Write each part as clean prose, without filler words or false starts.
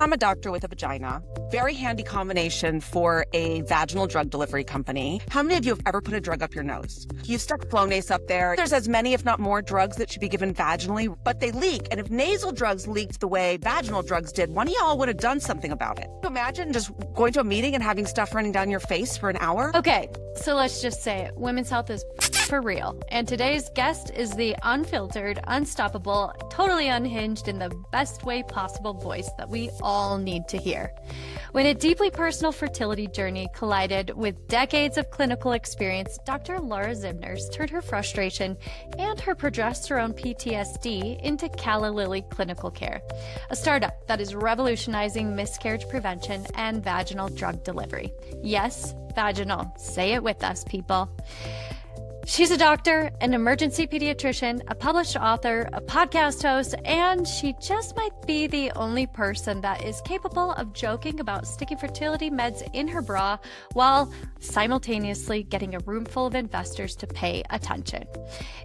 I'm a doctor with a vagina. Very handy combination for a vaginal drug delivery company. How many of you have ever put a drug up your nose? You stuck Flonase up there. There's as many, if not more, drugs that should be given vaginally, but they leak. And if nasal drugs leaked the way vaginal drugs did, one of y'all would have done something about it. Imagine just going to a meeting and having stuff running down your face for an hour. Okay, so let's just say it. Women's health is for real. And today's guest is the unfiltered, unstoppable, totally unhinged, in the best way possible voice that we all need to hear. When a deeply personal fertility journey collided with decades of clinical experience, Dr. Lara Zibners turned her frustration and her progesterone PTSD into Calla Lily Clinical Care, a startup that is revolutionizing miscarriage prevention and vaginal drug delivery. Yes, vaginal. Say it with us, people. She's a doctor, an emergency pediatrician, a published author, a podcast host, and she just might be the only person that is capable of joking about sticking fertility meds in her bra while simultaneously getting a room full of investors to pay attention.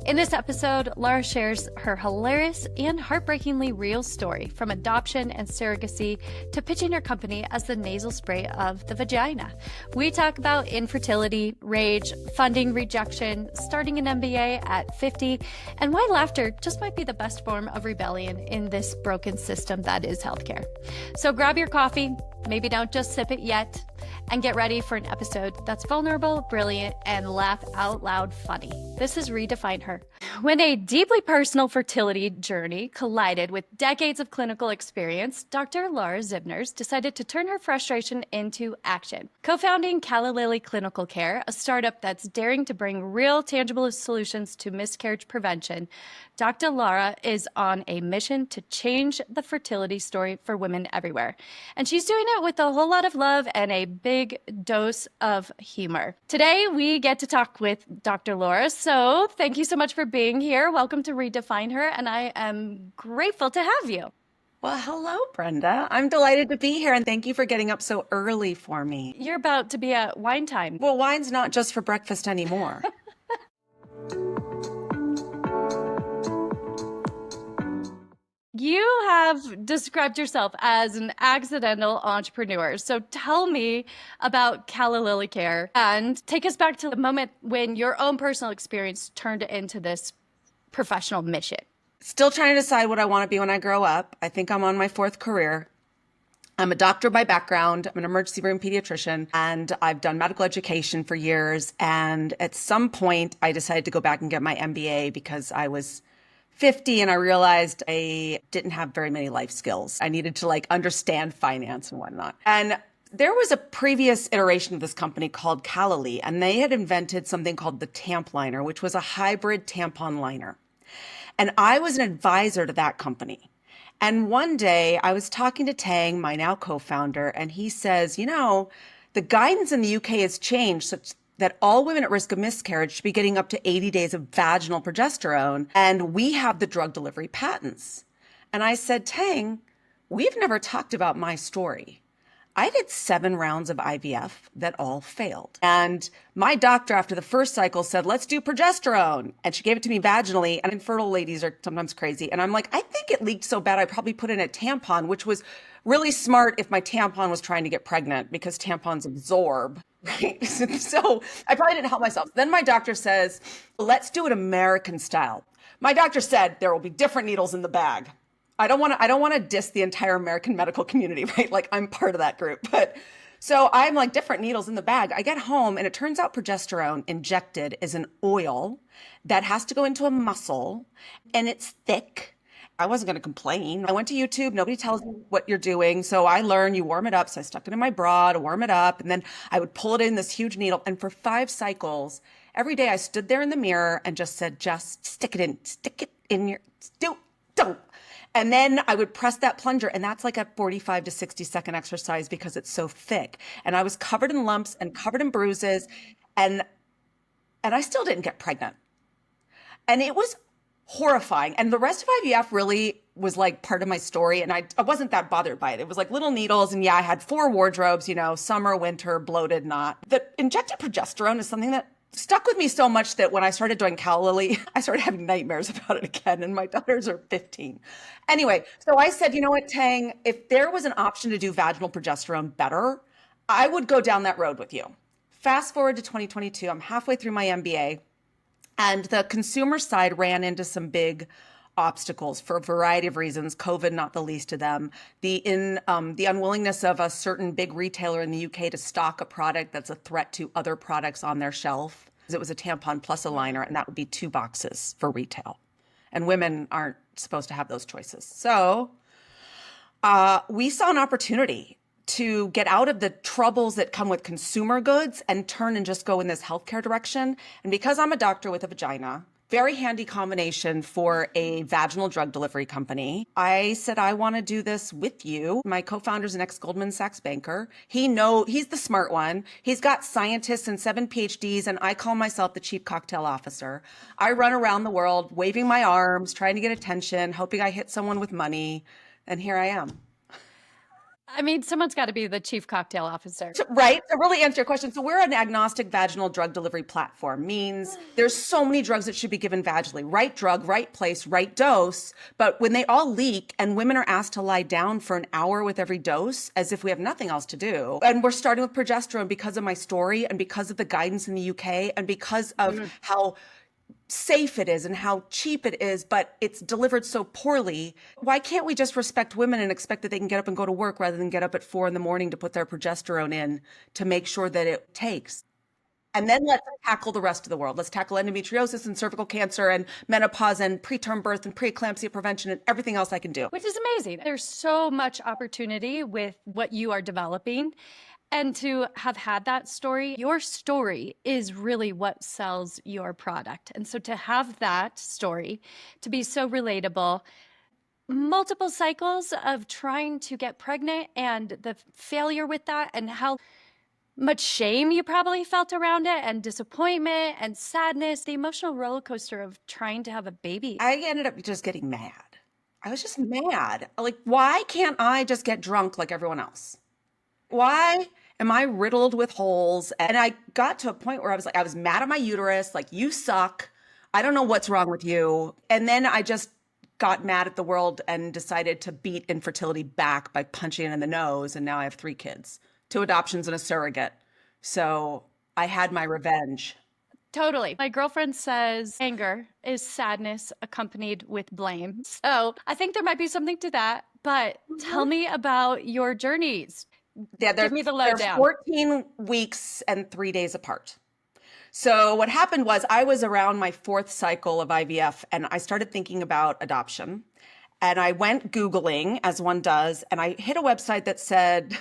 In this episode, Lara shares her hilarious and heartbreakingly real story from adoption and surrogacy to pitching her company as the nasal spray of the vagina. We talk about infertility, rage, funding rejection, starting an MBA at 50, and why laughter just might be the best form of rebellion in this broken system that is healthcare. So grab your coffee, maybe don't just sip it yet, and get ready for an episode that's vulnerable, brilliant, and laugh out loud funny. This is Redefine Her. When a deeply personal fertility journey collided with decades of clinical experience, Dr. Lara Zibners decided to turn her frustration into action. Co-founding Calla Lily Clinical Care, a startup that's daring to bring real, tangible solutions to miscarriage prevention, Dr. Lara is on a mission to change the fertility story for women everywhere. And she's doing it with a whole lot of love and a big dose of humor. Today, we get to talk with Dr. Lara. So thank you so much for being here. Welcome to Redefine Her. And I am grateful to have you. Well, hello, Brenda. I'm delighted to be here, and thank you for getting up so early for me. You're about to be at wine time. Well, wine's not just for breakfast anymore. You have described yourself as an accidental entrepreneur. So tell me about Calla Lily Care and take us back to the moment when your own personal experience turned into this professional mission. Still trying to decide what I want to be when I grow up. I think I'm on my fourth career. I'm a doctor by background. I'm an emergency room pediatrician, and I've done medical education for years. And at some point, I decided to go back and get my MBA because I was 50 and I realized I didn't have very many life skills. I needed to understand finance and whatnot. And there was a previous iteration of this company called Calla Lily, and they had invented something called the Tamp Liner, which was a hybrid tampon liner. And I was an advisor to that company. And one day I was talking to Tang, my now co-founder, and he says, the guidance in the UK has changed such that all women at risk of miscarriage should be getting up to 80 days of vaginal progesterone, and we have the drug delivery patents. And I said, Tang, we've never talked about my story. I did 7 rounds of IVF that all failed. And my doctor, after the first cycle, said, let's do progesterone. And she gave it to me vaginally, and infertile ladies are sometimes crazy. And I'm like, I think it leaked so bad I probably put in a tampon, which was really smart if my tampon was trying to get pregnant because tampons absorb. Right? So I probably didn't help myself. Then my doctor says, let's do it American style. My doctor said there will be different needles in the bag. I don't want to diss the entire American medical community, right? I'm part of that group. But so I'm different needles in the bag. I get home and it turns out progesterone injected is an oil that has to go into a muscle and it's thick. I wasn't going to complain. I went to YouTube. Nobody tells you what you're doing. So I learned you warm it up. So I stuck it in my bra to warm it up. And then I would pull it in this huge needle. And for 5 cycles, every day I stood there in the mirror and just said, just stick it in your, don't. And then I would press that plunger, and that's like a 45 to 60 second exercise because it's so thick. And I was covered in lumps and covered in bruises, and I still didn't get pregnant. And it was horrifying. And the rest of IVF really was part of my story, and I wasn't that bothered by it. It was little needles, and yeah, I had 4 wardrobes, summer, winter, bloated, not. The injected progesterone is something that stuck with me so much that when I started doing Calla Lily, I started having nightmares about it again. And my daughters are 15. Anyway, so I said, you know what, Tang, if there was an option to do vaginal progesterone better, I would go down that road with you. Fast forward to 2022, I'm halfway through my MBA, and the consumer side ran into some big obstacles for a variety of reasons, COVID not the least of them. The unwillingness of a certain big retailer in the UK to stock a product that's a threat to other products on their shelf. It was a tampon plus a liner, and that would be 2 boxes for retail. And women aren't supposed to have those choices. So we saw an opportunity to get out of the troubles that come with consumer goods and turn and just go in this healthcare direction. And because I'm a doctor with a vagina, very handy combination for a vaginal drug delivery company, I said, I want to do this with you. My co-founder's an ex-Goldman Sachs banker. He's the smart one. He's got scientists and 7 PhDs, and I call myself the chief cocktail officer. I run around the world waving my arms, trying to get attention, hoping I hit someone with money. And here I am. I mean, someone's got to be the chief cocktail officer. Right. To really answer your question. So we're an agnostic vaginal drug delivery platform, means there's so many drugs that should be given vaginally. Right drug, right place, right dose. But when they all leak and women are asked to lie down for an hour with every dose as if we have nothing else to do. And we're starting with progesterone because of my story and because of the guidance in the UK and because of how safe it is and how cheap it is, but it's delivered so poorly. Why can't we just respect women and expect that they can get up and go to work rather than get up at 4 a.m. to put their progesterone in to make sure that it takes? And then let's tackle the rest of the world. Let's tackle endometriosis and cervical cancer and menopause and preterm birth and preeclampsia prevention and everything else I can do. Which is amazing. There's so much opportunity with what you are developing. And to have had that story, your story is really what sells your product. And so to have that story, to be so relatable, multiple cycles of trying to get pregnant and the failure with that and how much shame you probably felt around it and disappointment and sadness, the emotional roller coaster of trying to have a baby. I ended up just getting mad. I was just mad. Like, why can't I just get drunk like everyone else? Why am I riddled with holes? And I got to a point where I was mad at my uterus, like, you suck. I don't know what's wrong with you. And then I just got mad at the world and decided to beat infertility back by punching it in the nose. And now I have 3 kids, 2 adoptions and a surrogate. So I had my revenge. Totally. My girlfriend says anger is sadness accompanied with blame. So I think there might be something to that. But tell me about your journeys. Yeah, Give me the they're lowdown. 14 weeks and 3 days apart. So what happened was I was around my 4th cycle of IVF and I started thinking about adoption. And I went Googling, as one does, and I hit a website that said,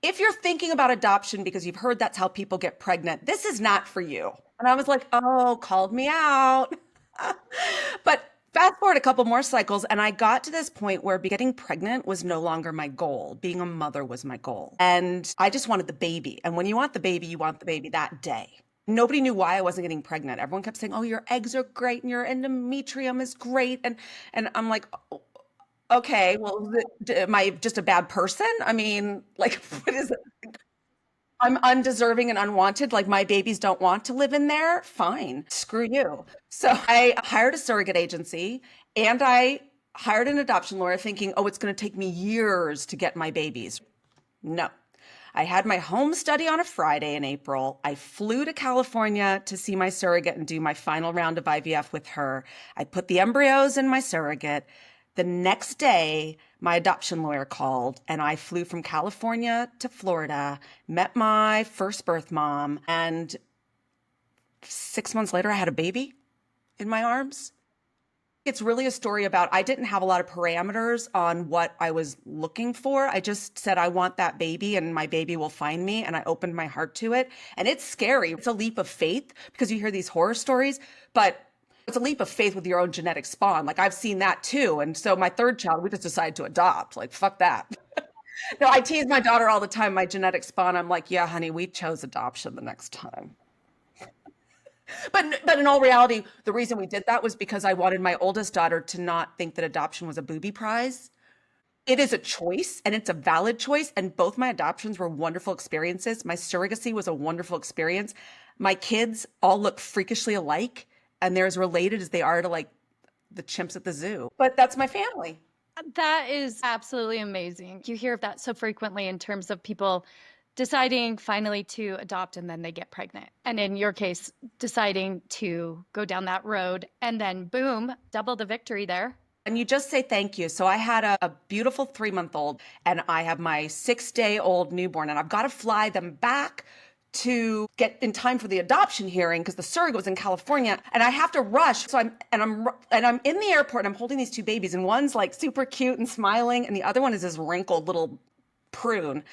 if you're thinking about adoption because you've heard that's how people get pregnant, this is not for you. And I was like, oh, called me out. But fast forward a couple more cycles, and I got to this point where getting pregnant was no longer my goal. Being a mother was my goal. And I just wanted the baby. And when you want the baby, you want the baby that day. Nobody knew why I wasn't getting pregnant. Everyone kept saying, oh, your eggs are great and your endometrium is great. And I'm like, okay, well, am I just a bad person? I mean, like, what is it? I'm undeserving and unwanted. Like, my babies don't want to live in there. Fine. Screw you. So I hired a surrogate agency and I hired an adoption lawyer thinking, oh, it's going to take me years to get my babies. No. I had my home study on a Friday in April. I flew to California to see my surrogate and do my final round of IVF with her. I put the embryos in my surrogate. The next day, my adoption lawyer called and I flew from California to Florida, met my first birth mom, and 6 months later, I had a baby in my arms. It's really a story about, I didn't have a lot of parameters on what I was looking for. I just said, I want that baby and my baby will find me. And I opened my heart to it. And it's scary. It's a leap of faith because you hear these horror stories, but it's a leap of faith with your own genetic spawn. Like, I've seen that too. And so my 3rd child, we just decided to adopt. Like, fuck that. No, I tease my daughter all the time, my genetic spawn. I'm like, yeah, honey, we chose adoption the next time. But in all reality, the reason we did that was because I wanted my oldest daughter to not think that adoption was a booby prize. It is a choice and it's a valid choice. And both my adoptions were wonderful experiences. My surrogacy was a wonderful experience. My kids all look freakishly alike, and they're as related as they are to like the chimps at the zoo. But that's my family. That is absolutely amazing. You hear of that so frequently in terms of people deciding finally to adopt and then they get pregnant. And in your case, deciding to go down that road and then boom, double the victory there. And you just say thank you. So I had a beautiful 3-month-old, and I have my 6-day-old newborn, and I've got to fly them back to get in time for the adoption hearing because the surrogate was in California, and I have to rush. So I'm in the airport, and I'm holding these 2 babies, and one's like super cute and smiling, and the other one is this wrinkled little prune.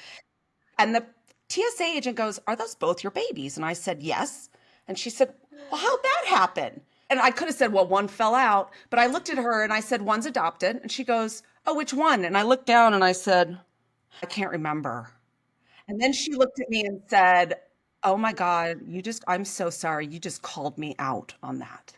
And the TSA agent goes, "Are those both your babies?" And I said, "Yes." And she said, "Well, how'd that happen?" And I could have said, "Well, one fell out." But I looked at her and I said, "One's adopted." And she goes, "Oh, which one?" And I looked down and I said, "I can't remember." And then she looked at me and said, "Oh my God, I'm so sorry. You just called me out on that."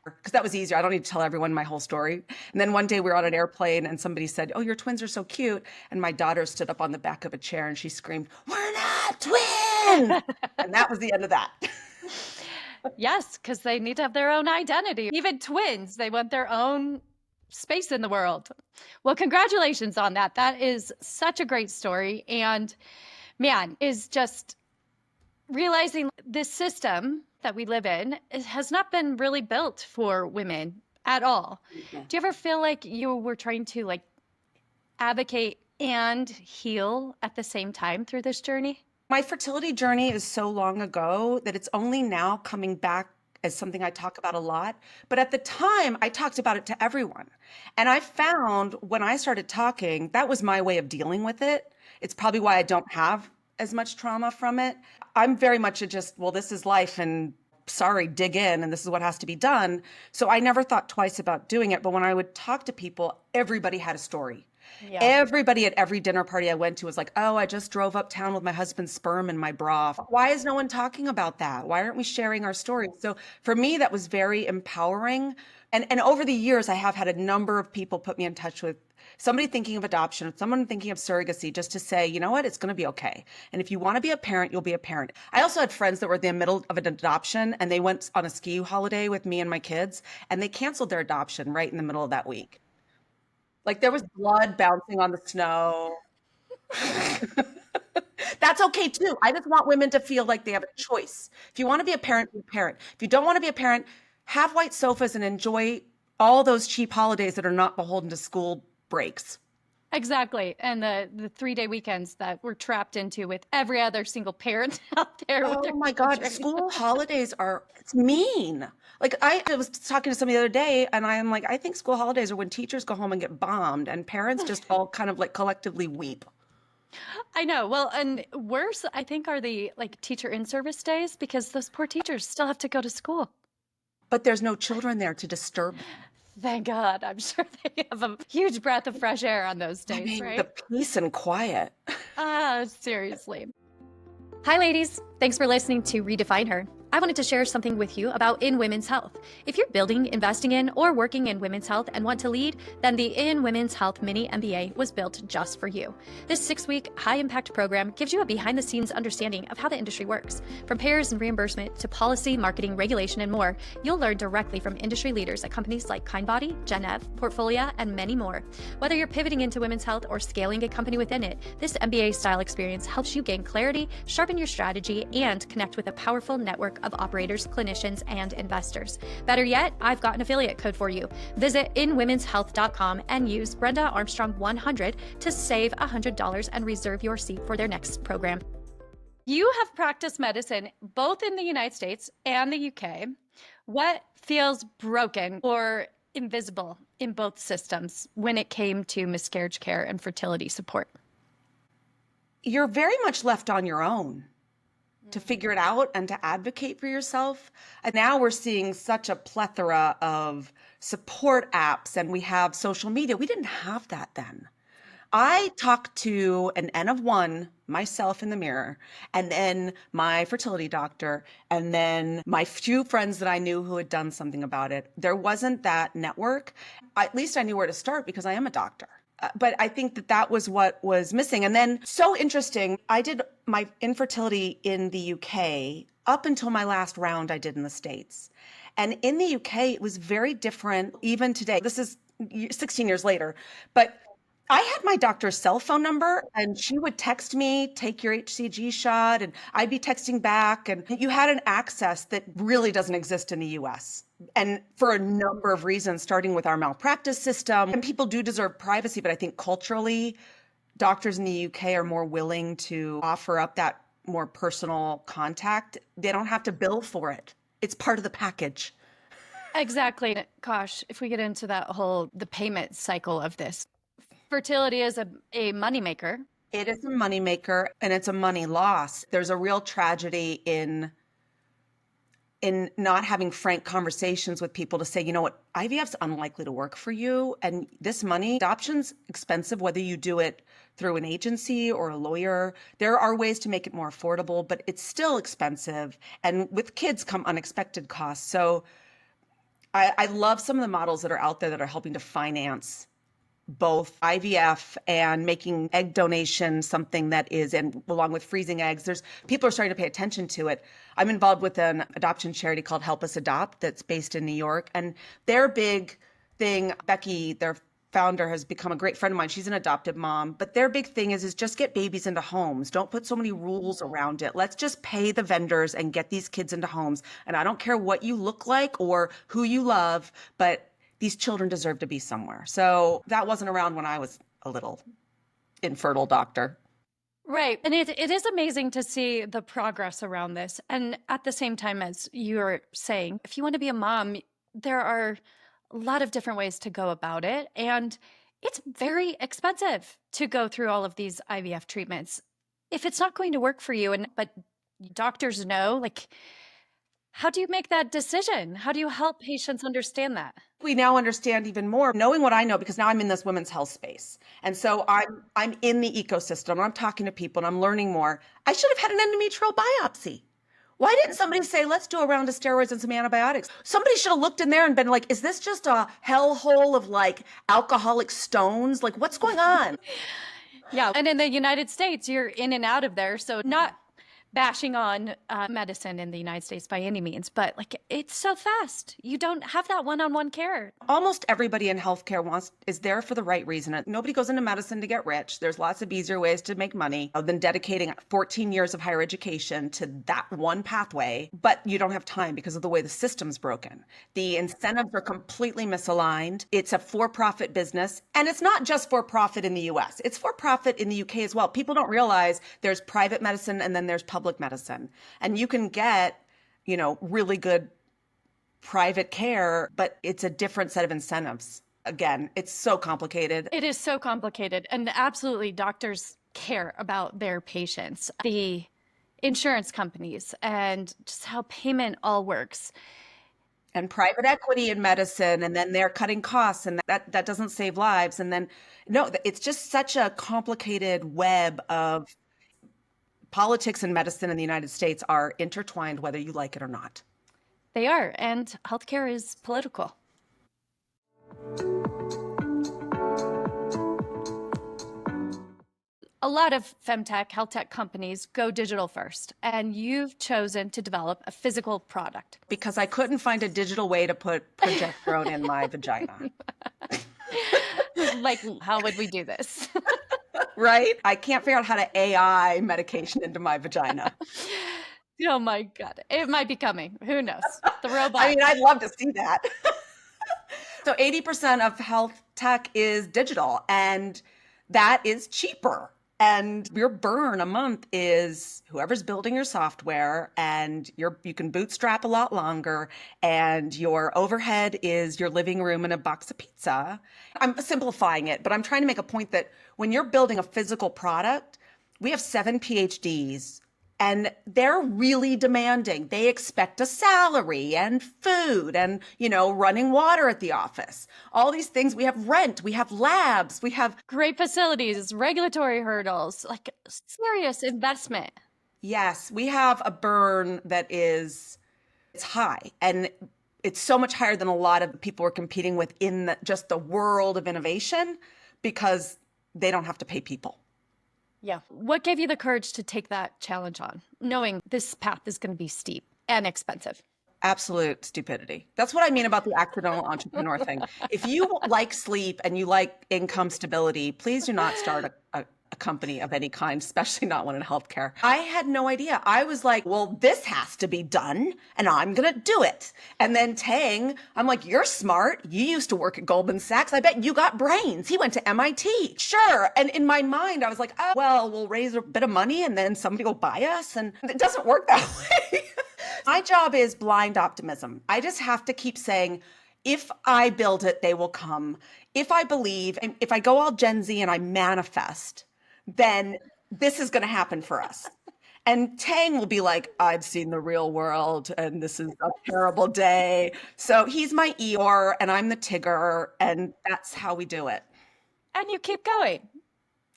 Because that was easier. I don't need to tell everyone my whole story. And then one day we were on an airplane and somebody said, "Oh, your twins are so cute." And my daughter stood up on the back of a chair and she screamed, "We're not twins." And that was the end of that. Yes, because they need to have their own identity. Even twins, they want their own space in the world. Well, congratulations on that. That is such a great story. And man, is just realizing this system that we live in has not been really built for women at all. Mm-hmm. Do you ever feel like you were trying to like advocate and heal at the same time through this journey? My fertility journey is so long ago that it's only now coming back as something I talk about a lot. But at the time, I talked about it to everyone. And I found when I started talking, that was my way of dealing with it. It's probably why I don't have as much trauma from it. I'm very much well, this is life and sorry, dig in, and this is what has to be done. So I never thought twice about doing it. But when I would talk to people, everybody had a story. Yeah. Everybody at every dinner party I went to was like, "Oh, I just drove uptown with my husband's sperm in my bra." Why is no one talking about that? Why aren't we sharing our stories? So for me, that was very empowering. And over the years, I have had a number of people put me in touch with somebody thinking of adoption, someone thinking of surrogacy, just to say, you know what, it's going to be okay. And if you want to be a parent, you'll be a parent. I also had friends that were in the middle of an adoption and they went on a ski holiday with me and my kids and they canceled their adoption right in the middle of that week. Like there was blood bouncing on the snow. That's okay too. I just want women to feel like they have a choice. If you want to be a parent, be a parent. If you don't want to be a parent, have white sofas and enjoy all those cheap holidays that are not beholden to school breaks. Exactly. And the 3-day weekends that we're trapped into with every other single parent out there. Oh my God, school holidays it's mean. Like I was talking to somebody the other day and I'm like, I think school holidays are when teachers go home and get bombed and parents just all kind of like collectively weep. I know. Well, and worse, I think, are the like teacher in-service days because those poor teachers still have to go to school. But there's no children there to disturb them. Thank God. I'm sure they have a huge breath of fresh air on those days, I mean, right? the peace and quiet. Seriously. Hi, ladies. Thanks for listening to Redefine Her. I wanted to share something with you about In Women's Health. If you're building, investing in, or working in women's health and want to lead, then the In Women's Health Mini MBA was built just for you. This 6-week, high-impact program gives you a behind-the-scenes understanding of how the industry works. From payers and reimbursement to policy, marketing, regulation, and more, you'll learn directly from industry leaders at companies like Kindbody, Genev, Portfolia, and many more. Whether you're pivoting into women's health or scaling a company within it, this MBA-style experience helps you gain clarity, sharpen your strategy, and connect with a powerful network of operators, clinicians, and investors. Better yet, I've got an affiliate code for you. Visit inwomenshealth.com and use Brenda Armstrong 100 to save $100 and reserve your seat for their next program. You have practiced medicine both in the United States and the UK. What feels broken or invisible in both systems when it came to miscarriage care and fertility support? You're very much left on your own to figure it out and to advocate for yourself. And now we're seeing such a plethora of support apps and we have social media. We didn't have that then. I talked to an N of one, myself in the mirror, and then my fertility doctor, and then my few friends that I knew who had done something about it. There wasn't that network. At least I knew where to start because I am a doctor. But I think that that was what was missing. And then so interesting, I did my infertility in the UK up until my last round I did in the States. And in the UK, it was very different even today. This is 16 years later, but I had my doctor's cell phone number and she would text me, take your HCG shot, and I'd be texting back. And you had an access that really doesn't exist in the US. And for a number of reasons, starting with our malpractice system. And people do deserve privacy, but I think culturally, doctors in the UK are more willing to offer up that more personal contact. They don't have to bill for it. It's part of the package. Exactly. Gosh, if we get into the payment cycle of this, fertility is a moneymaker. It is a moneymaker and it's a money loss. There's a real tragedy in not having frank conversations with people to say, you know what, IVF's unlikely to work for you. And this money, adoption's expensive, whether you do it through an agency or a lawyer. There are ways to make it more affordable, but it's still expensive. And with kids come unexpected costs. So I love some of the models that are out there that are helping to finance both IVF and making egg donation something that is, and along with freezing eggs, people are starting to pay attention to it. I'm involved with an adoption charity called Help Us Adopt that's based in New York. And their big thing, Becky, their founder, has become a great friend of mine. She's an adoptive mom, but their big thing is just get babies into homes. Don't put so many rules around it. Let's just pay the vendors and get these kids into homes. And I don't care what you look like or who you love, but these children deserve to be somewhere. So that wasn't around when I was a little infertile doctor. Right. And it is amazing to see the progress around this. And at the same time, as you're saying, if you want to be a mom, there are a lot of different ways to go about it. And it's very expensive to go through all of these IVF treatments. If it's not going to work for you, but doctors know, like, how do you make that decision? How do you help patients understand that? We now understand even more, knowing what I know, because now I'm in this women's health space. And so I'm in the ecosystem, and I'm talking to people and I'm learning more. I should have had an endometrial biopsy. Why didn't somebody say, let's do a round of steroids and some antibiotics? Somebody should have looked in there and been like, is this just a hellhole of like alcoholic stones? Like, what's going on? Yeah. And in the United States, you're in and out of there. So not bashing on medicine in the United States by any means, but like, it's so fast. You don't have that one-on-one care. Almost everybody in healthcare is there for the right reason. Nobody goes into medicine to get rich. There's lots of easier ways to make money than dedicating 14 years of higher education to that one pathway, but you don't have time because of the way the system's broken. The incentives are completely misaligned. It's a for-profit business, and it's not just for-profit in the US. It's for-profit in the UK as well. People don't realize there's private medicine and then there's public medicine. And you can get, really good private care, but it's a different set of incentives. Again, it's so complicated. It is so complicated. And absolutely, doctors care about their patients, the insurance companies, and just how payment all works. And private equity in medicine, and then they're cutting costs, and that doesn't save lives. And then, no, it's just such a complicated web of politics and medicine in the United States are intertwined, whether you like it or not. They are, and healthcare is political. A lot of Femtech, healthtech companies go digital first, and you've chosen to develop a physical product. Because I couldn't find a digital way to put progesterone in my vagina. Like, how would we do this? Right? I can't figure out how to AI medication into my vagina. Oh my God. It might be coming. Who knows? The robot. I mean, I'd love to see that. So 80% of health tech is digital, and that is cheaper. And your burn a month is whoever's building your software, and you can bootstrap a lot longer, and your overhead is your living room and a box of pizza. I'm simplifying it, but I'm trying to make a point that when you're building a physical product, we have 7 PhDs, and they're really demanding. They expect a salary and food and, running water at the office. All these things. We have rent, we have labs, we have great facilities, regulatory hurdles, like serious investment. Yes, we have a burn that it's high, and it's so much higher than a lot of people we're competing with in just the world of innovation, because they don't have to pay people. Yeah. What gave you the courage to take that challenge on, knowing this path is going to be steep and expensive? Absolute stupidity. That's what I mean about the accidental entrepreneur thing. If you like sleep and you like income stability, please do not start a company of any kind, especially not one in healthcare. I had no idea. I was like, well, this has to be done and I'm going to do it. And then Tang, I'm like, you're smart. You used to work at Goldman Sachs. I bet you got brains. He went to MIT. Sure. And in my mind, I was like, oh, well, we'll raise a bit of money and then somebody will buy us. And it doesn't work that way. My job is blind optimism. I just have to keep saying, if I build it, they will come. If I believe, and if I go all Gen Z and I manifest, then this is going to happen for us. And Tang will be like, I've seen the real world and this is a terrible day. So he's my Eeyore and I'm the Tigger, and that's how we do it. And you keep going.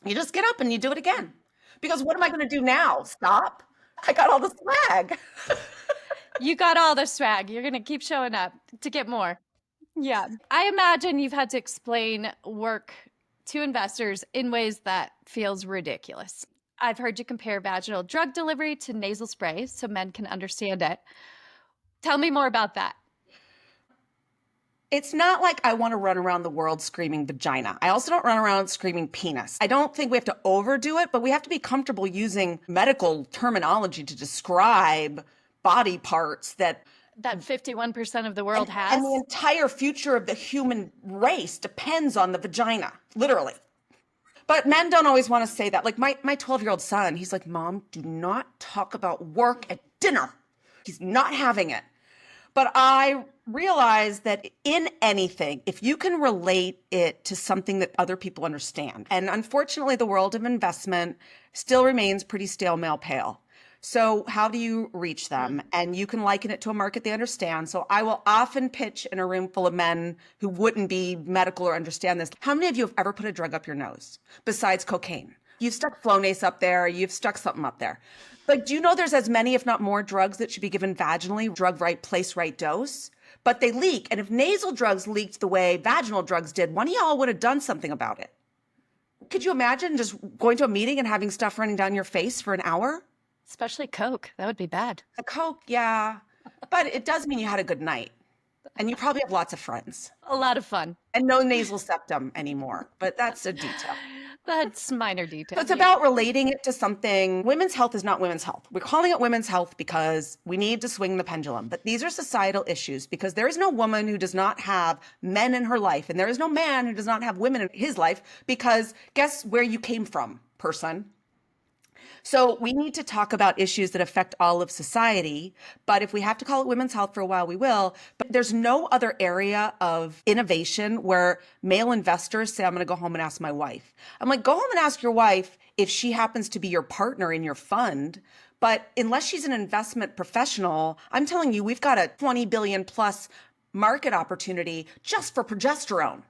You just get up and you do it again. Because what am I going to do now? Stop? I got all the swag. You got all the swag. You're going to keep showing up to get more. Yeah. I imagine you've had to explain work to investors in ways that feels ridiculous. I've heard you compare vaginal drug delivery to nasal spray so men can understand it. Tell me more about that. It's not like I want to run around the world screaming vagina. I also don't run around screaming penis. I don't think we have to overdo it, but we have to be comfortable using medical terminology to describe body parts that 51% of the world has. And the entire future of the human race depends on the vagina, literally. But men don't always want to say that. Like my 12-year-old son, he's like, Mom, do not talk about work at dinner. He's not having it. But I realize that in anything, if you can relate it to something that other people understand, and unfortunately the world of investment still remains pretty stale male pale. So how do you reach them? And you can liken it to a market they understand. So I will often pitch in a room full of men who wouldn't be medical or understand this. How many of you have ever put a drug up your nose besides cocaine? You've stuck Flonase up there. You've stuck something up there. But do you know there's as many, if not more, drugs that should be given vaginally, drug right place, right dose? But they leak. And if nasal drugs leaked the way vaginal drugs did, one of y'all would have done something about it. Could you imagine just going to a meeting and having stuff running down your face for an hour? Especially Coke. That would be bad. The Coke, yeah. But it does mean you had a good night. And you probably have lots of friends. A lot of fun. And no nasal septum anymore. But that's a detail. That's minor detail. So it's about relating it to something. Women's health is not women's health. We're calling it women's health because we need to swing the pendulum. But these are societal issues because there is no woman who does not have men in her life. And there is no man who does not have women in his life because guess where you came from, person? So we need to talk about issues that affect all of society. But if we have to call it women's health for a while, we will. But there's no other area of innovation where male investors say, I'm going to go home and ask my wife. I'm like, go home and ask your wife if she happens to be your partner in your fund. But unless she's an investment professional, I'm telling you, we've got a 20 billion plus market opportunity just for progesterone.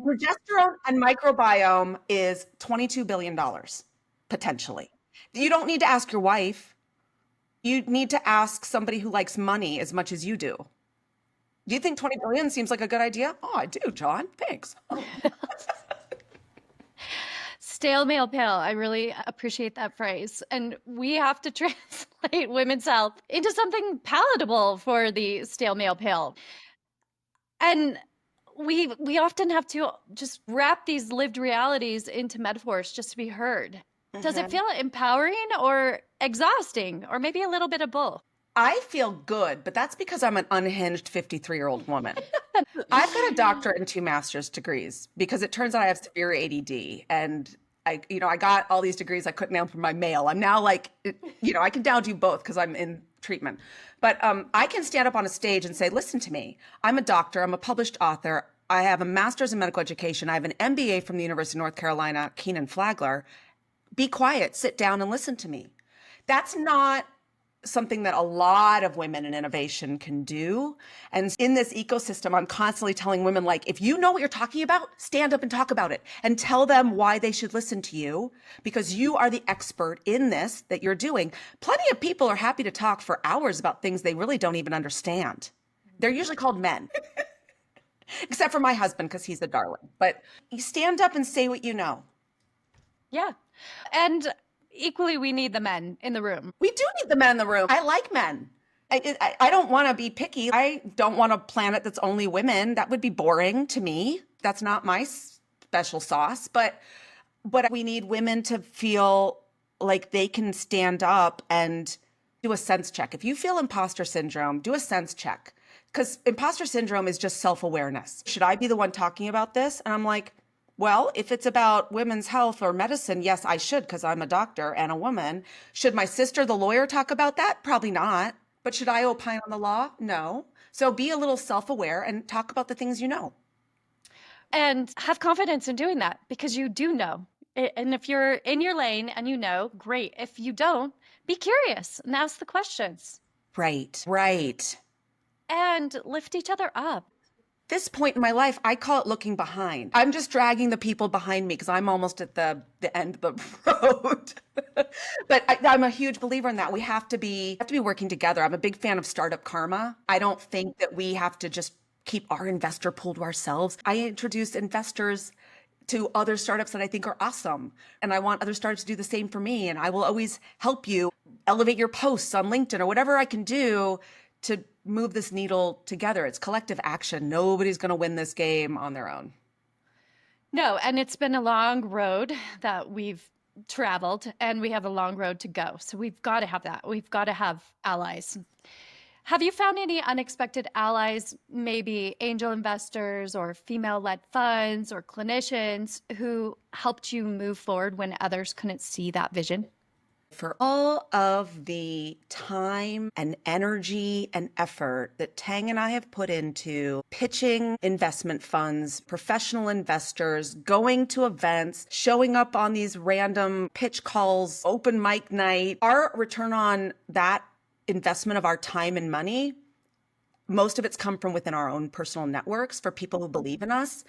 Progesterone and microbiome is $22 billion, potentially. You don't need to ask your wife. You need to ask somebody who likes money as much as you do. Do you think 20 billion seems like a good idea? Oh, I do, John. Thanks. Stale male pale. I really appreciate that phrase. And we have to translate women's health into something palatable for the stale male pale. And we often have to just wrap these lived realities into metaphors just to be heard. Does it feel empowering or exhausting or maybe a little bit of both? I feel good, but that's because I'm an unhinged 53-year-old woman. I've got a doctorate and 2 master's degrees because it turns out I have severe ADD and I got all these degrees I couldn't answer my mail. I'm now like, I can now do both because I'm in treatment. But I can stand up on a stage and say, listen to me. I'm a doctor. I'm a published author. I have a master's in medical education. I have an MBA from the University of North Carolina, Keenan Flagler. Be quiet, sit down and listen to me. That's not something that a lot of women in innovation can do. And in this ecosystem, I'm constantly telling women, like, if you know what you're talking about, stand up and talk about it and tell them why they should listen to you because you are the expert in this that you're doing. Plenty of people are happy to talk for hours about things they really don't even understand. They're usually called men. except for my husband because he's a darling. But you stand up and say what you know. Yeah. And equally, we need the men in the room. We do need the men in the room. I like men. I don't want to be picky. I don't want a planet that's only women. That would be boring to me. That's not my special sauce. But we need women to feel like they can stand up and do a sense check. If you feel imposter syndrome, do a sense check. Because imposter syndrome is just self-awareness. Should I be the one talking about this? And I'm like, well, if it's about women's health or medicine, yes, I should because I'm a doctor and a woman. Should my sister, the lawyer, talk about that? Probably not. But should I opine on the law? No. So be a little self-aware and talk about the things you know. And have confidence in doing that because you do know. And if you're in your lane and you know, great. If you don't, be curious and ask the questions. Right, right. And lift each other up. This point in my life, I call it looking behind. I'm just dragging the people behind me because I'm almost at the end of the road. But I'm a huge believer in that. We have to be working together. I'm a big fan of startup karma. I don't think that we have to just keep our investor pool to ourselves. I introduce investors to other startups that I think are awesome. And I want other startups to do the same for me. And I will always help you elevate your posts on LinkedIn or whatever I can do to move this needle together. It's collective action. Nobody's going to win this game on their own. No, and it's been a long road that we've traveled and we have a long road to go. So we've got to have that. We've got to have allies. Have you found any unexpected allies, maybe angel investors or female-led funds or clinicians who helped you move forward when others couldn't see that vision? For all of the time and energy and effort that Tang and I have put into pitching investment funds, professional investors, going to events, showing up on these random pitch calls, open mic night, our return on that investment of our time and money, most of it's come from within our own personal networks for people who believe in us.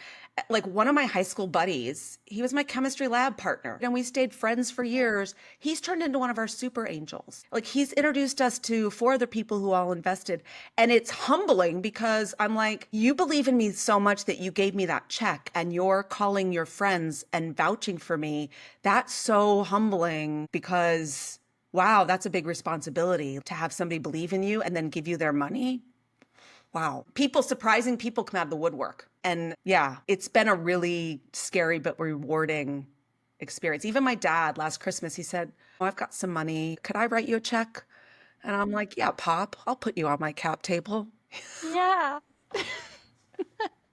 Like one of my high school buddies, he was my chemistry lab partner and we stayed friends for years. He's turned into one of our super angels. Like he's introduced us to 4 other people who all invested. And it's humbling because I'm like, you believe in me so much that you gave me that check and you're calling your friends and vouching for me. That's so humbling because wow, that's a big responsibility to have somebody believe in you and then give you their money. Wow. Surprising people come out of the woodwork. And yeah, it's been a really scary but rewarding experience. Even my dad last Christmas, he said, oh, I've got some money. Could I write you a check? And I'm like, yeah, Pop, I'll put you on my cap table. Yeah.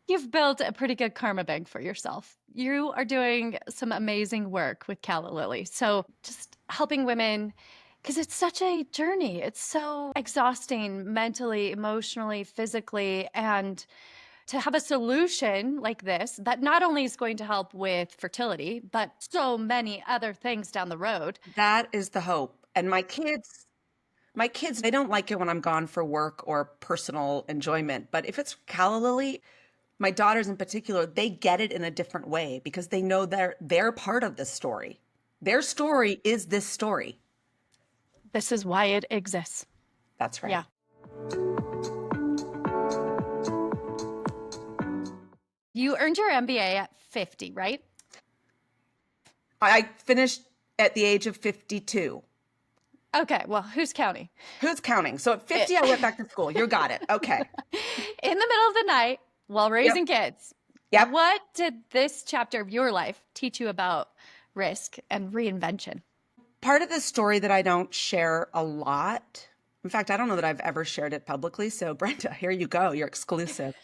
You've built a pretty good karma bank for yourself. You are doing some amazing work with Calla Lily. So just helping women, because it's such a journey. It's so exhausting mentally, emotionally, physically. And to have a solution like this that not only is going to help with fertility, but so many other things down the road. That is the hope. And my kids, they don't like it when I'm gone for work or personal enjoyment. But if it's Calla Lily, my daughters in particular, they get it in a different way because they know they're part of this story. Their story is this story. This is why it exists. That's right. Yeah. You earned your MBA at 50, right? I finished at the age of 52. Okay, well, who's counting? Who's counting? So at 50, I went back to school. You got it. Okay. In the middle of the night while raising kids. Yep. What did this chapter of your life teach you about risk and reinvention? Part of the story that I don't share a lot. In fact, I don't know that I've ever shared it publicly. So Brenda, here you go. You're exclusive.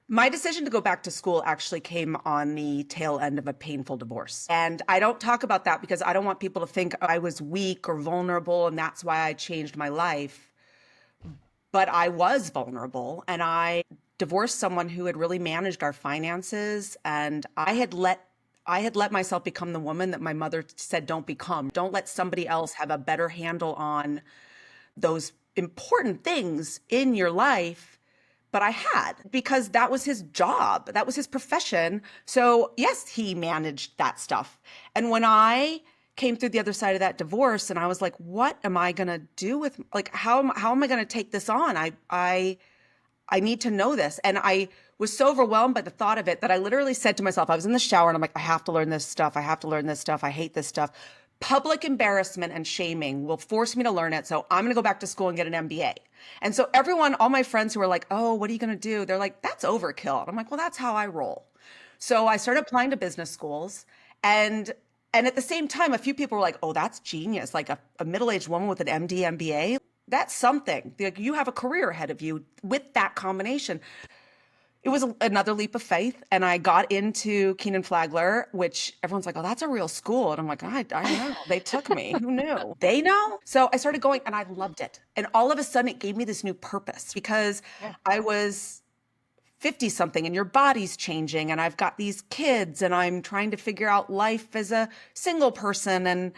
My decision to go back to school actually came on the tail end of a painful divorce. And I don't talk about that because I don't want people to think I was weak or vulnerable and that's why I changed my life. But I was vulnerable and I divorced someone who had really managed our finances, and I had let myself become the woman that my mother said don't become. Don't let somebody else have a better handle on those important things in your life. But I had, because that was his job. That was his profession. So yes, he managed that stuff. And when I came through the other side of that divorce and I was like, what am I going to do how am I going to take this on? I need to know this. And I was so overwhelmed by the thought of it that I literally said to myself, I was in the shower and I'm like, I have to learn this stuff. I have to learn this stuff. I hate this stuff. Public embarrassment and shaming will force me to learn it. So I'm going to go back to school and get an MBA. And so everyone, all my friends who were like, oh, what are you going to do? They're like, that's overkill. And I'm like, well, that's how I roll. So I started applying to business schools, and at the same time, a few people were like, oh, that's genius. Like a middle-aged woman with an MD, MBA, that's something. Like, you have a career ahead of you with that combination. It was another leap of faith. And I got into Keenan Flagler, which everyone's like, oh, that's a real school. And I'm like, I know. They took me. Who knew? They know. So I started going and I loved it. And all of a sudden it gave me this new purpose because I was 50 something and your body's changing and I've got these kids and I'm trying to figure out life as a single person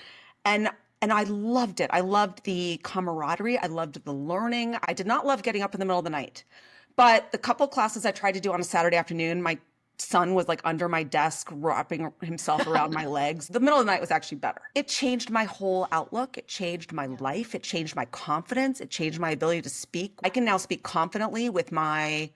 and I loved it. I loved the camaraderie. I loved the learning. I did not love getting up in the middle of the night. But the couple classes I tried to do on a Saturday afternoon, my son was like under my desk, wrapping himself around my legs. The middle of the night was actually better. It changed my whole outlook. It changed my life. It changed my confidence. It changed my ability to speak. I can now speak confidently with my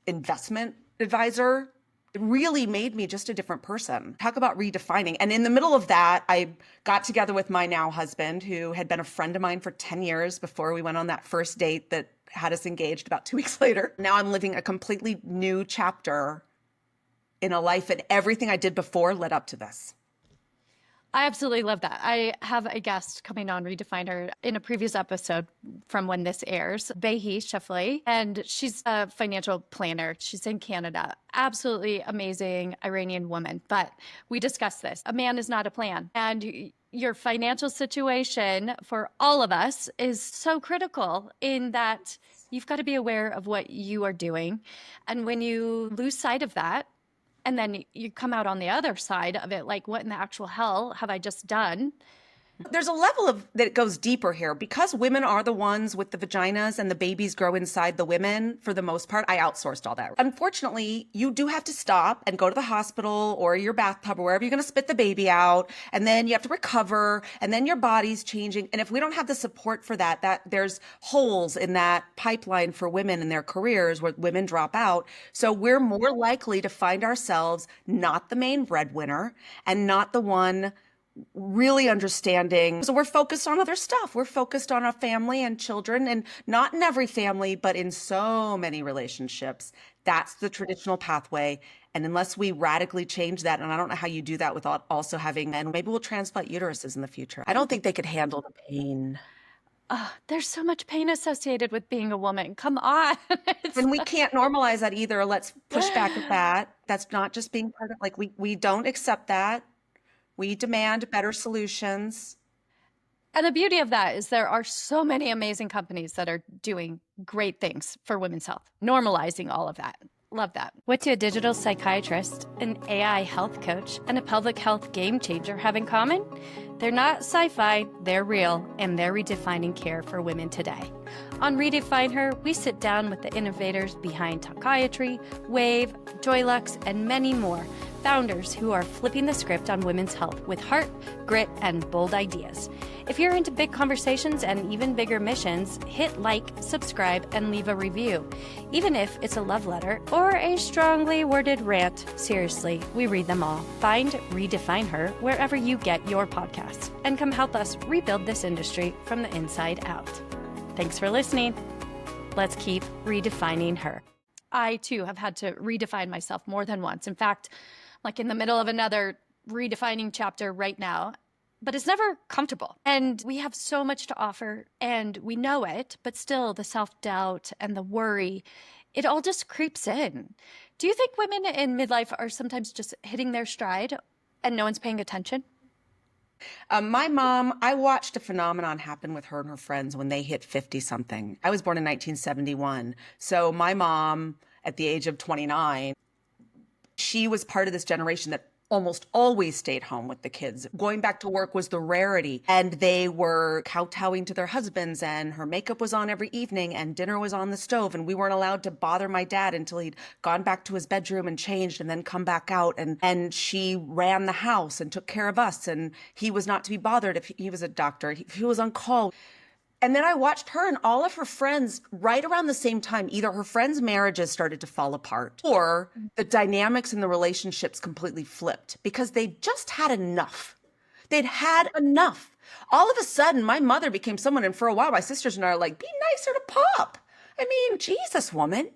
investment advisor. It really made me just a different person. Talk about redefining. And in the middle of that, I got together with my now husband, who had been a friend of mine for 10 years before we went on that first date that had us engaged about 2 weeks later. Now I'm living a completely new chapter in a life, and everything I did before led up to this. I absolutely love that. I have a guest coming on Redefine Her in a previous episode from when this airs, Behi Shefli, and she's a financial planner. She's in Canada. Absolutely amazing Iranian woman. But we discussed this. A man is not a plan. And your financial situation for all of us is so critical in that you've got to be aware of what you are doing. And when you lose sight of that, and then you come out on the other side of it, like, what in the actual hell have I just done? There's a level of that goes deeper here. Because women are the ones with the vaginas and the babies grow inside the women, for the most part, I outsourced all that. Unfortunately, you do have to stop and go to the hospital or your bathtub or wherever you're going to spit the baby out. And then you have to recover. And then your body's changing. And if we don't have the support for that there's holes in that pipeline for women in their careers where women drop out. So we're more likely to find ourselves not the main breadwinner and not the one really understanding. So we're focused on other stuff. We're focused on our family and children, and not in every family, but in so many relationships. That's the traditional pathway. And unless we radically change that, and I don't know how you do that without also having, and maybe we'll transplant uteruses in the future. I don't think they could handle the pain. There's so much pain associated with being a woman. Come on. And we can't normalize that either. Let's push back at that. That's not just being part of, like, we don't accept that. We demand better solutions. And the beauty of that is there are so many amazing companies that are doing great things for women's health, normalizing all of that. Love that. What do a digital psychiatrist, an AI health coach, and a public health game changer have in common? They're not sci-fi, they're real, and they're redefining care for women today. On Redefine Her, we sit down with the innovators behind Talkiatry, Wave, Joylux, and many more, founders who are flipping the script on women's health with heart, grit, and bold ideas. If you're into big conversations and even bigger missions, hit like, subscribe, and leave a review. Even if it's a love letter or a strongly worded rant, seriously, we read them all. Find Redefine Her wherever you get your podcasts, and come help us rebuild this industry from the inside out. Thanks for listening. Let's keep redefining her. I, too, have had to redefine myself more than once. In fact, like in the middle of another redefining chapter right now, but it's never comfortable. And we have so much to offer and we know it, but still the self-doubt and the worry, it all just creeps in. Do you think women in midlife are sometimes just hitting their stride and no one's paying attention? My mom, I watched a phenomenon happen with her and her friends when they hit 50 something. I was born in 1971. So my mom, at the age of 29, she was part of this generation that almost always stayed home with the kids. Going back to work was the rarity. And they were kowtowing to their husbands, and her makeup was on every evening and dinner was on the stove. And we weren't allowed to bother my dad until he'd gone back to his bedroom and changed and then come back out. And she ran the house and took care of us. And he was not to be bothered if he was a doctor. He was on call. And then I watched her and all of her friends right around the same time. Either her friends' marriages started to fall apart or the dynamics in the relationships completely flipped because they just had enough. They'd had enough. All of a sudden, my mother became someone, and for a while, my sisters and I are like, be nicer to Pop. I mean, Jesus, woman.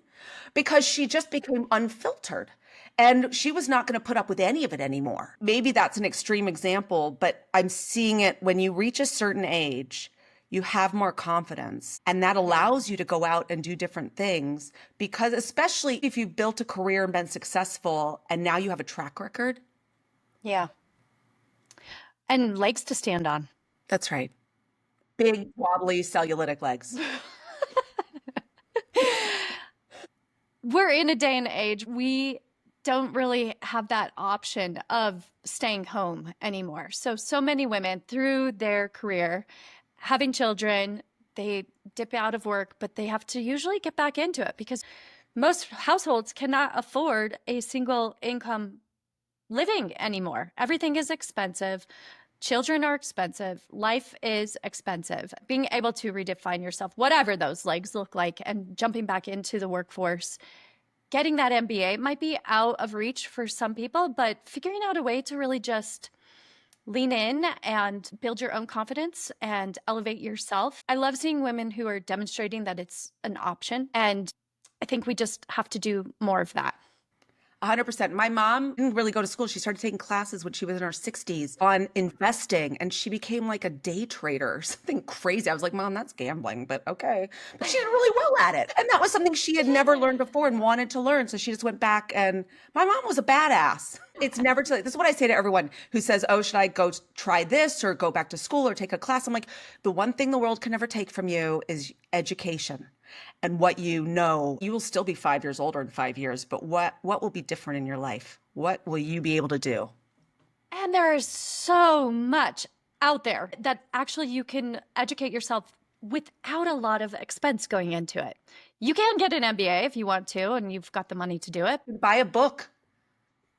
Because she just became unfiltered. And she was not going to put up with any of it anymore. Maybe that's an extreme example, but I'm seeing it when you reach a certain age, you have more confidence. And that allows you to go out and do different things. Because especially if you've built a career and been successful and now you have a track record. Yeah. And legs to stand on. That's right. Big, wobbly, cellulitic legs. We're in a day and age, we don't really have that option of staying home anymore. So many women through their career, having children, they dip out of work, but they have to usually get back into it because most households cannot afford a single income living anymore. Everything is expensive. Children are expensive. Life is expensive. Being able to redefine yourself, whatever those legs look like, and jumping back into the workforce, getting that MBA might be out of reach for some people, but figuring out a way to really just lean in and build your own confidence and elevate yourself. I love seeing women who are demonstrating that it's an option. And I think we just have to do more of that. 100%. My mom didn't really go to school. She started taking classes when she was in her 60s on investing, and she became like a day trader or something crazy. I was like, Mom, that's gambling, but okay. But she did really well at it. And that was something she had never learned before and wanted to learn. So she just went back, and my mom was a badass. It's never too late. This is what I say to everyone who says, oh, should I go try this or go back to school or take a class? I'm like, the one thing the world can never take from you is education. And what you know, you will still be 5 years older in 5 years, but what will be different in your life? What will you be able to do? And there is so much out there that actually you can educate yourself without a lot of expense going into it. You can get an MBA if you want to, and you've got the money to do it. Buy a book.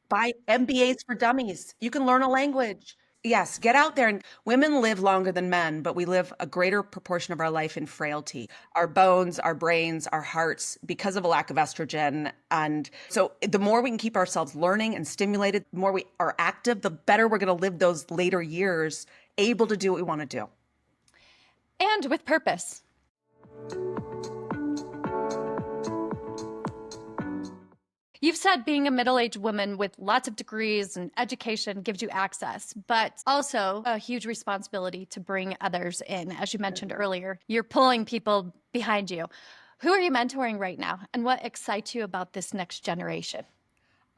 Buy MBAs for dummies. You can learn a language. Yes, get out there. And women live longer than men, but we live a greater proportion of our life in frailty. Our bones, our brains, our hearts, because of a lack of estrogen. And so the more we can keep ourselves learning and stimulated, the more we are active, the better we're going to live those later years, able to do what we want to do. And with purpose. You've said being a middle-aged woman with lots of degrees and education gives you access, but also a huge responsibility to bring others in. As you mentioned earlier, you're pulling people behind you. Who are you mentoring right now, and what excites you about this next generation?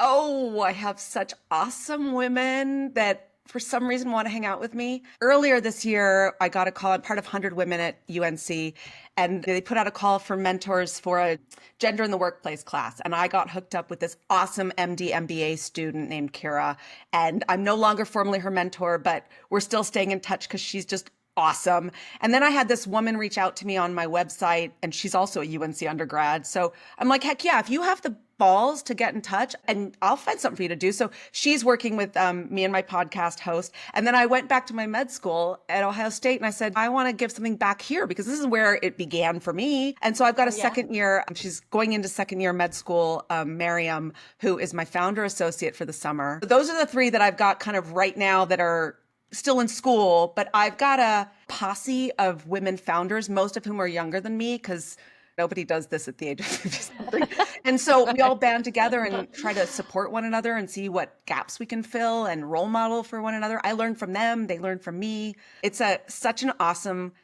Oh, I have such awesome women that for some reason want to hang out with me. Earlier this year, I got a call. I'm part of 100 Women at UNC, and they put out a call for mentors for a gender in the workplace class. And I got hooked up with this awesome MD MBA student named Kira. And I'm no longer formally her mentor, but we're still staying in touch because she's just awesome. And then I had this woman reach out to me on my website, and she's also a UNC undergrad. So I'm like, heck yeah, if you have the balls to get in touch, and I'll find something for you to do. So she's working with me and my podcast host. And then I went back to my med school at Ohio State, and I said, I want to give something back here because this is where it began for me. And so I've got a second year. She's going into second year med school, Miriam, who is my founder associate for the summer. Those are the three that I've got kind of right now that are still in school, but I've got a posse of women founders, most of whom are younger than me because nobody does this at the age of 50-something. And so we all band together and try to support one another and see what gaps we can fill and role model for one another. I learn from them. They learn from me. It's such an awesome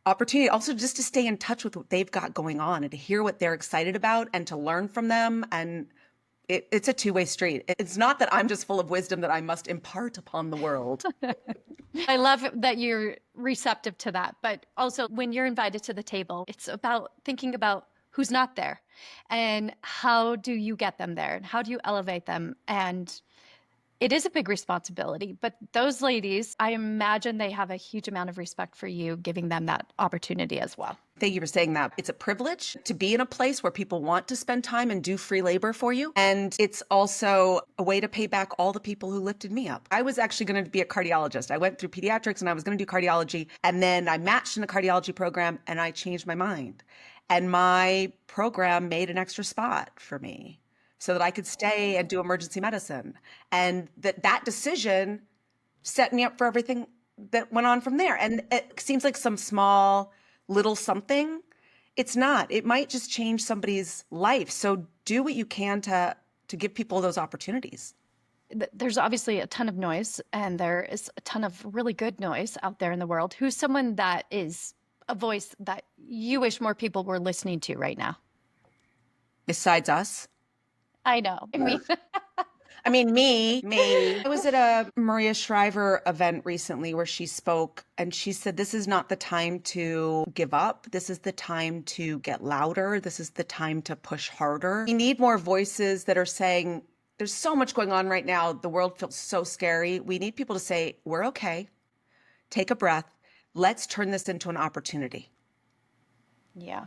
opportunity also just to stay in touch with what they've got going on and to hear what they're excited about and to learn from them. And it's a two-way street. It's not that I'm just full of wisdom that I must impart upon the world. I love that you're receptive to that. But also when you're invited to the table, it's about thinking about who's not there and how do you get them there and how do you elevate them? And It is a big responsibility, but those ladies, I imagine they have a huge amount of respect for you giving them that opportunity as well. Thank you for saying that. It's a privilege to be in a place where people want to spend time and do free labor for you. And it's also a way to pay back all the people who lifted me up. I was actually going to be a cardiologist. I went through pediatrics and I was going to do cardiology. And then I matched in a cardiology program and I changed my mind. And my program made an extra spot for me so that I could stay and do emergency medicine. And that decision set me up for everything that went on from there. And it seems like some small little something. It's not. It might just change somebody's life. So do what you can to give people those opportunities. There's obviously a ton of noise, and there is a ton of really good noise out there in the world. Who's someone that is a voice that you wish more people were listening to right now? Besides us? I know. I mean, me. I was at a Maria Shriver event recently where she spoke and she said, this is not the time to give up. This is the time to get louder. This is the time to push harder. We need more voices that are saying, there's so much going on right now. The world feels so scary. We need people to say, we're okay. Take a breath. Let's turn this into an opportunity. Yeah.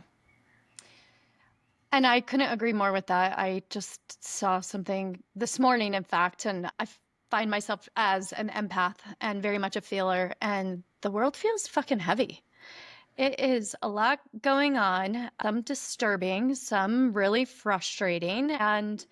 And I couldn't agree more with that. I just saw something this morning, in fact, and I find myself as an empath and very much a feeler, and the world feels fucking heavy. It is a lot going on, some disturbing, some really frustrating, and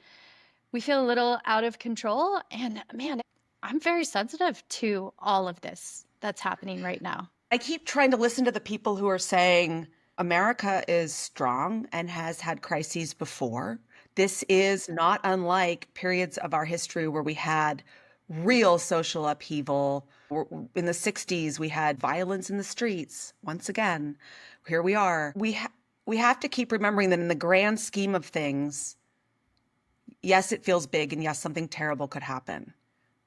we feel a little out of control. And man, I'm very sensitive to all of this that's happening right now. I keep trying to listen to the people who are saying, America is strong and has had crises before. This is not unlike periods of our history where we had real social upheaval. In the 60s, we had violence in the streets. Once again, here we are. We have to keep remembering that in the grand scheme of things, yes, it feels big, and yes, something terrible could happen.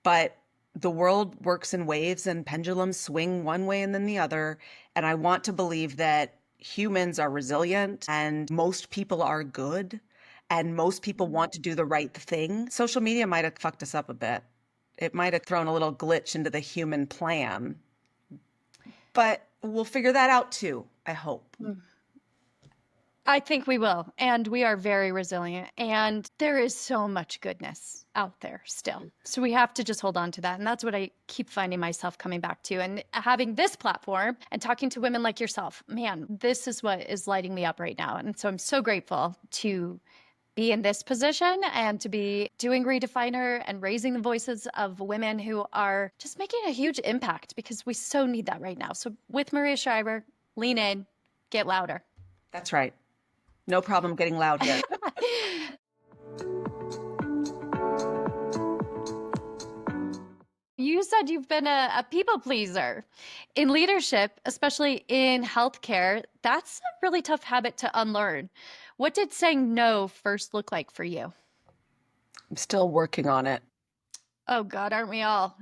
But the world works in waves and pendulums swing one way and then the other. And I want to believe that humans are resilient and most people are good and most people want to do the right thing. Social media might have fucked us up a bit. It might have thrown a little glitch into the human plan. But we'll figure that out too, I hope. I think we will. And we are very resilient. And there is so much goodness out there still. So we have to just hold on to that. And that's what I keep finding myself coming back to. And having this platform and talking to women like yourself, man, this is what is lighting me up right now. And so I'm so grateful to be in this position and to be doing RedefineHER and raising the voices of women who are just making a huge impact, because we so need that right now. So with Maria Shriver, lean in, get louder. That's right. No problem getting loud here. You said you've been a people pleaser. In leadership, especially in healthcare, that's a really tough habit to unlearn. What did saying no first look like for you? I'm still working on it. Oh God, aren't we all?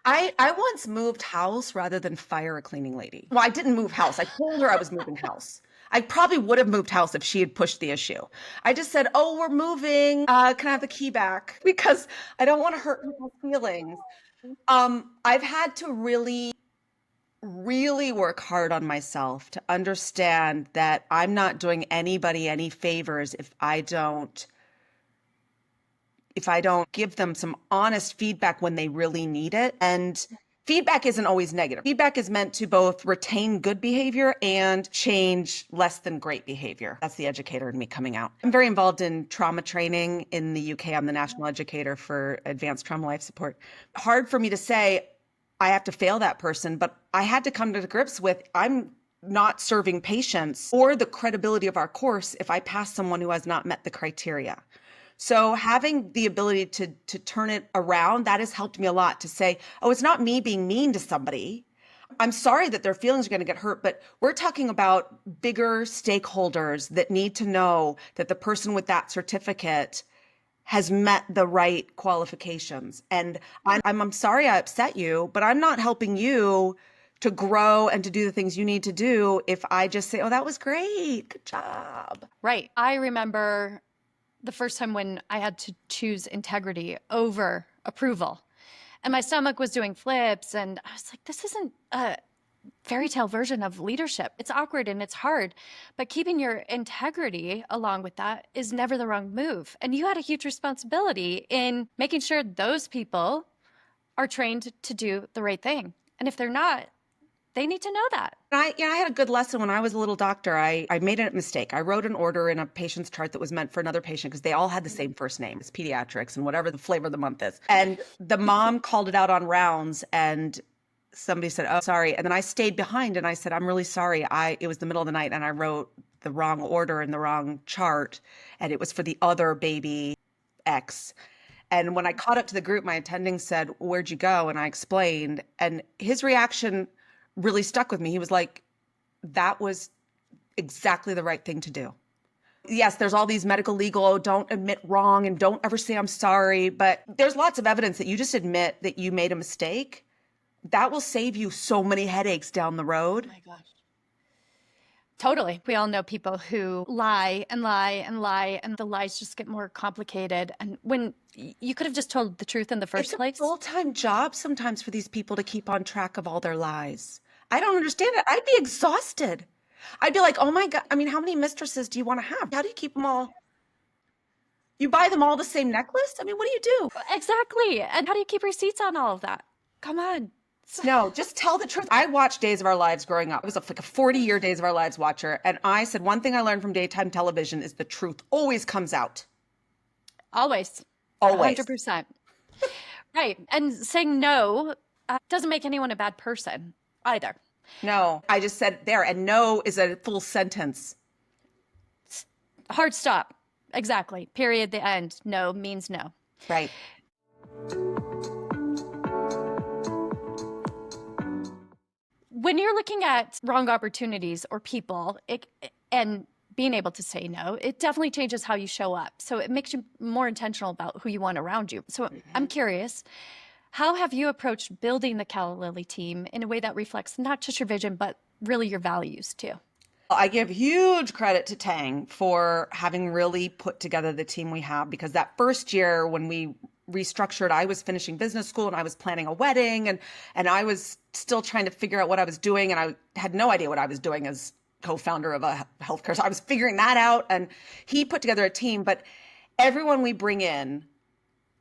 I once moved house rather than fire a cleaning lady. Well, I didn't move house. I told her I was moving house. I probably would have moved house if she had pushed the issue. I just said, oh, we're moving. Can I have the key back? Because I don't want to hurt people's feelings. I've had to really, really work hard on myself to understand that I'm not doing anybody any favors if I don't give them some honest feedback when they really need it. And feedback isn't always negative. Feedback is meant to both retain good behavior and change less than great behavior. That's the educator in me coming out. I'm very involved in trauma training in the UK. I'm the national educator for advanced trauma life support. Hard for me to say I have to fail that person, but I had to come to grips with I'm not serving patients or the credibility of our course if I pass someone who has not met the criteria. So having the ability to turn it around, that has helped me a lot to say, oh, it's not me being mean to somebody. I'm sorry that their feelings are going to get hurt, but we're talking about bigger stakeholders that need to know that the person with that certificate has met the right qualifications. And I'm sorry I upset you, but I'm not helping you to grow and to do the things you need to do if I just say, oh, that was great. Good job. Right. I remember the first time when I had to choose integrity over approval. And my stomach was doing flips. And I was like, this isn't a fairy tale version of leadership. It's awkward and it's hard, but keeping your integrity along with that is never the wrong move. And you had a huge responsibility in making sure those people are trained to do the right thing. And if they're not, they need to know that. I had a good lesson when I was a little doctor. I made a mistake. I wrote an order in a patient's chart that was meant for another patient because they all had the same first name. It's pediatrics and whatever the flavor of the month is. And the mom called it out on rounds and somebody said, oh, sorry. And then I stayed behind and I said, I'm really sorry. It was the middle of the night and I wrote the wrong order in the wrong chart. And it was for the other baby X. And when I caught up to the group, my attending said, where'd you go? And I explained. And his reaction really stuck with me. He was like, that was exactly the right thing to do. Yes, there's all these medical legal, don't admit wrong and don't ever say I'm sorry. But there's lots of evidence that you just admit that you made a mistake. That will save you so many headaches down the road. Oh my gosh. Totally. We all know people who lie and lie and lie, and the lies just get more complicated. And when you could have just told the truth in the first place. It's a full-time job sometimes for these people to keep on track of all their lies. I don't understand it. I'd be exhausted. I'd be like, oh my God. I mean, how many mistresses do you want to have? How do you keep them all? You buy them all the same necklace? I mean, what do you do? Exactly. And how do you keep receipts on all of that? Come on. No, just tell the truth. I watched Days of Our Lives growing up. I was like a 40-year Days of Our Lives watcher. And I said, one thing I learned from daytime television is the truth always comes out. Always. Always. 100%. Right. And saying no doesn't make anyone a bad person either. No, I just said there. And no is a full sentence. Hard stop. Exactly. Period. The end. No means no. Right. When you're looking at wrong opportunities or people and being able to say no, it definitely changes how you show up. So it makes you more intentional about who you want around you. So I'm curious, how have you approached building the Calla Lily team in a way that reflects not just your vision, but really your values too? I give huge credit to Tang for having really put together the team we have, because that first year when we restructured, I was finishing business school and I was planning a wedding and I was still trying to figure out what I was doing. And I had no idea what I was doing as co-founder of a healthcare. So I was figuring that out, and he put together a team, but everyone we bring in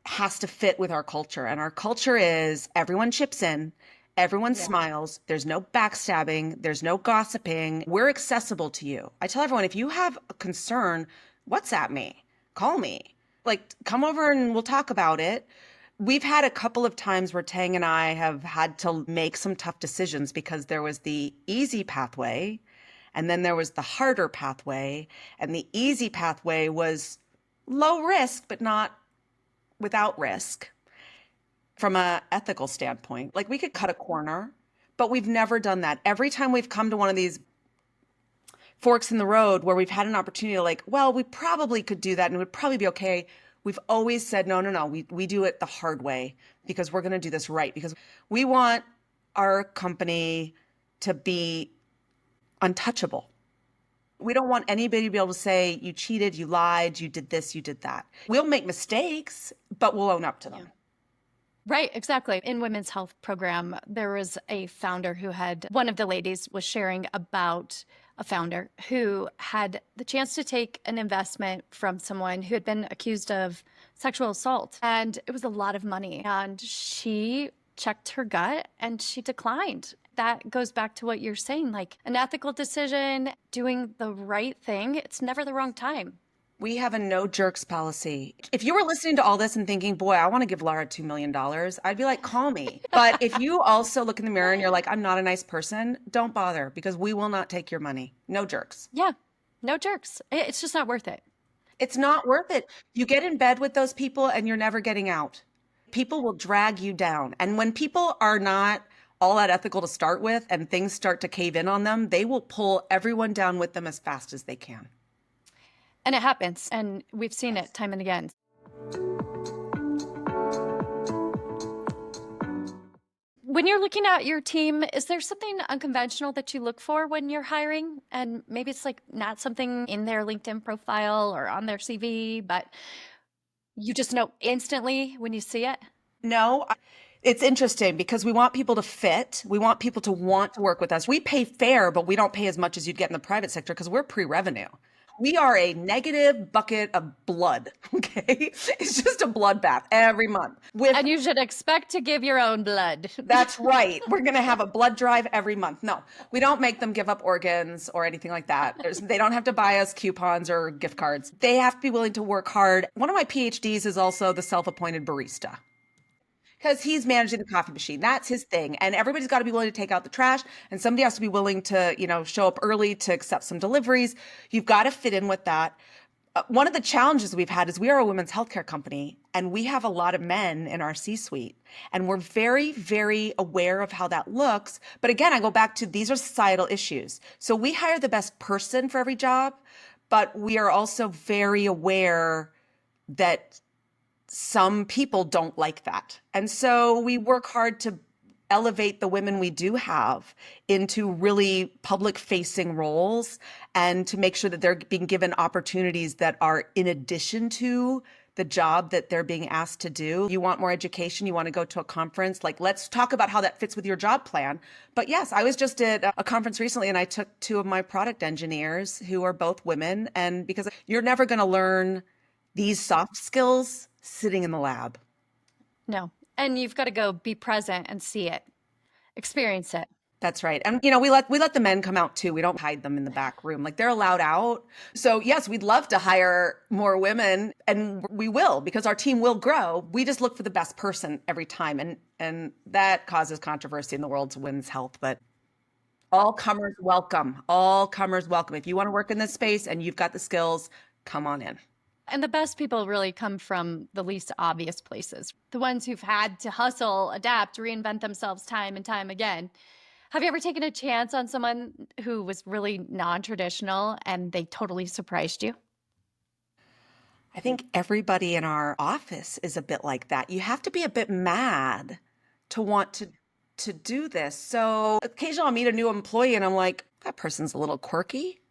has to fit with our culture. And our culture is everyone chips in, everyone smiles, there's no backstabbing, there's no gossiping. We're accessible to you. I tell everyone, if you have a concern, WhatsApp me, call me. Like, come over and we'll talk about it. We've had a couple of times where Tang and I have had to make some tough decisions because there was the easy pathway and then there was the harder pathway. And the easy pathway was low risk, but not without risk from an ethical standpoint. Like, we could cut a corner, but we've never done that. Every time we've come to one of these forks in the road where we've had an opportunity to, like, well, we probably could do that and it would probably be okay, we've always said, no, we do it the hard way because we're going to do this right, because we want our company to be untouchable. We don't want anybody to be able to say, you cheated, you lied, you did this, you did that. We'll make mistakes, but we'll own up to them. Right, exactly. In Women's Health Program, there was a founder who had, one of the ladies was sharing about a founder who had the chance to take an investment from someone who had been accused of sexual assault. And it was a lot of money. And she checked her gut and she declined. That goes back to what you're saying, like an ethical decision, doing the right thing. It's never the wrong time. We have a no jerks policy. If you were listening to all this and thinking, boy, I want to give Lara $2 million, I'd be like, call me. But if you also look in the mirror and you're like, I'm not a nice person, don't bother, because we will not take your money. No jerks. Yeah, no jerks. It's just not worth it. It's not worth it. You get in bed with those people and you're never getting out. People will drag you down. And when people are not all that ethical to start with and things start to cave in on them, they will pull everyone down with them as fast as they can. And it happens, and we've seen it time and again. When you're looking at your team, is there something unconventional that you look for when you're hiring? And maybe it's like not something in their LinkedIn profile or on their CV, but you just know instantly when you see it? No, It's interesting because we want people to fit. We want people to want to work with us. We pay fair, but we don't pay as much as you'd get in the private sector because we're pre-revenue. We are a negative bucket of blood. Okay. It's just a bloodbath every month. And you should expect to give your own blood. That's right. We're going to have a blood drive every month. No, we don't make them give up organs or anything like that. They don't have to buy us coupons or gift cards. They have to be willing to work hard. One of my PhDs is also the self-appointed barista because he's managing the coffee machine. That's his thing. And everybody's got to be willing to take out the trash. And somebody has to be willing to, show up early to accept some deliveries. You've got to fit in with that. One of the challenges we've had is we are a women's healthcare company and we have a lot of men in our C-suite and we're very, very aware of how that looks. But again, I go back to these are societal issues. So we hire the best person for every job, but we are also very aware that some people don't like that. And so we work hard to elevate the women we do have into really public facing roles and to make sure that they're being given opportunities that are in addition to the job that they're being asked to do. You want more education, you want to go to a conference, like let's talk about how that fits with your job plan. But yes, I was just at a conference recently and I took two of my product engineers who are both women. And because you're never going to learn these soft skills sitting in the lab. No. And you've got to go be present and see it, experience it. That's right. And we let the men come out too. We don't hide them in the back room. Like they're allowed out. So yes, we'd love to hire more women and we will because our team will grow. We just look for the best person every time. And that causes controversy in the world's women's health, but all comers welcome. All comers welcome. If you want to work in this space and you've got the skills, come on in. And the best people really come from the least obvious places, the ones who've had to hustle, adapt, reinvent themselves time and time again. Have you ever taken a chance on someone who was really non-traditional and they totally surprised you? I think everybody in our office is a bit like that. You have to be a bit mad to want to do this. So occasionally I'll meet a new employee and I'm like, that person's a little quirky.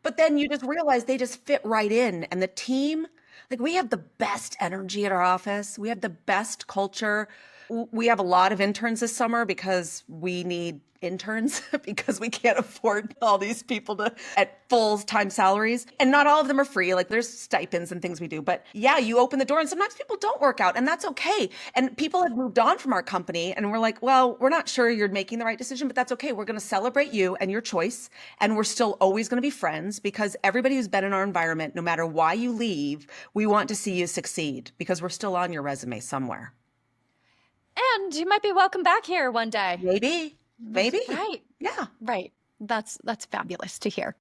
But then you just realize they just fit right in. And the team, like we have the best energy at our office. We have the best culture. We have a lot of interns this summer because we need interns because we can't afford all these people at full-time salaries. And not all of them are free. Like there's stipends and things we do. But yeah, you open the door and sometimes people don't work out and that's okay. And people have moved on from our company and we're like, well, we're not sure you're making the right decision, but that's okay. We're going to celebrate you and your choice. And we're still always going to be friends because everybody who's been in our environment, no matter why you leave, we want to see you succeed because we're still on your resume somewhere. And you might be welcome back here one day. Maybe. Right. Yeah. Right. That's fabulous to hear.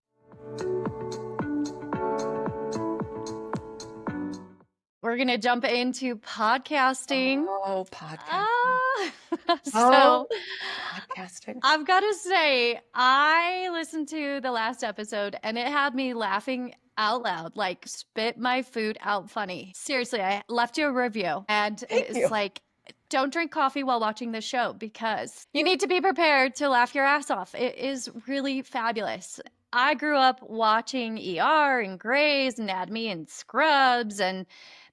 We're going to jump into podcasting. Oh, podcasting. Podcasting. I've got to say, I listened to the last episode and it had me laughing out loud, like spit my food out funny. Seriously, I left you a review and it's like, don't drink coffee while watching this show because you need to be prepared to laugh your ass off. It is really fabulous. I grew up watching ER and Grey's Anatomy and Scrubs and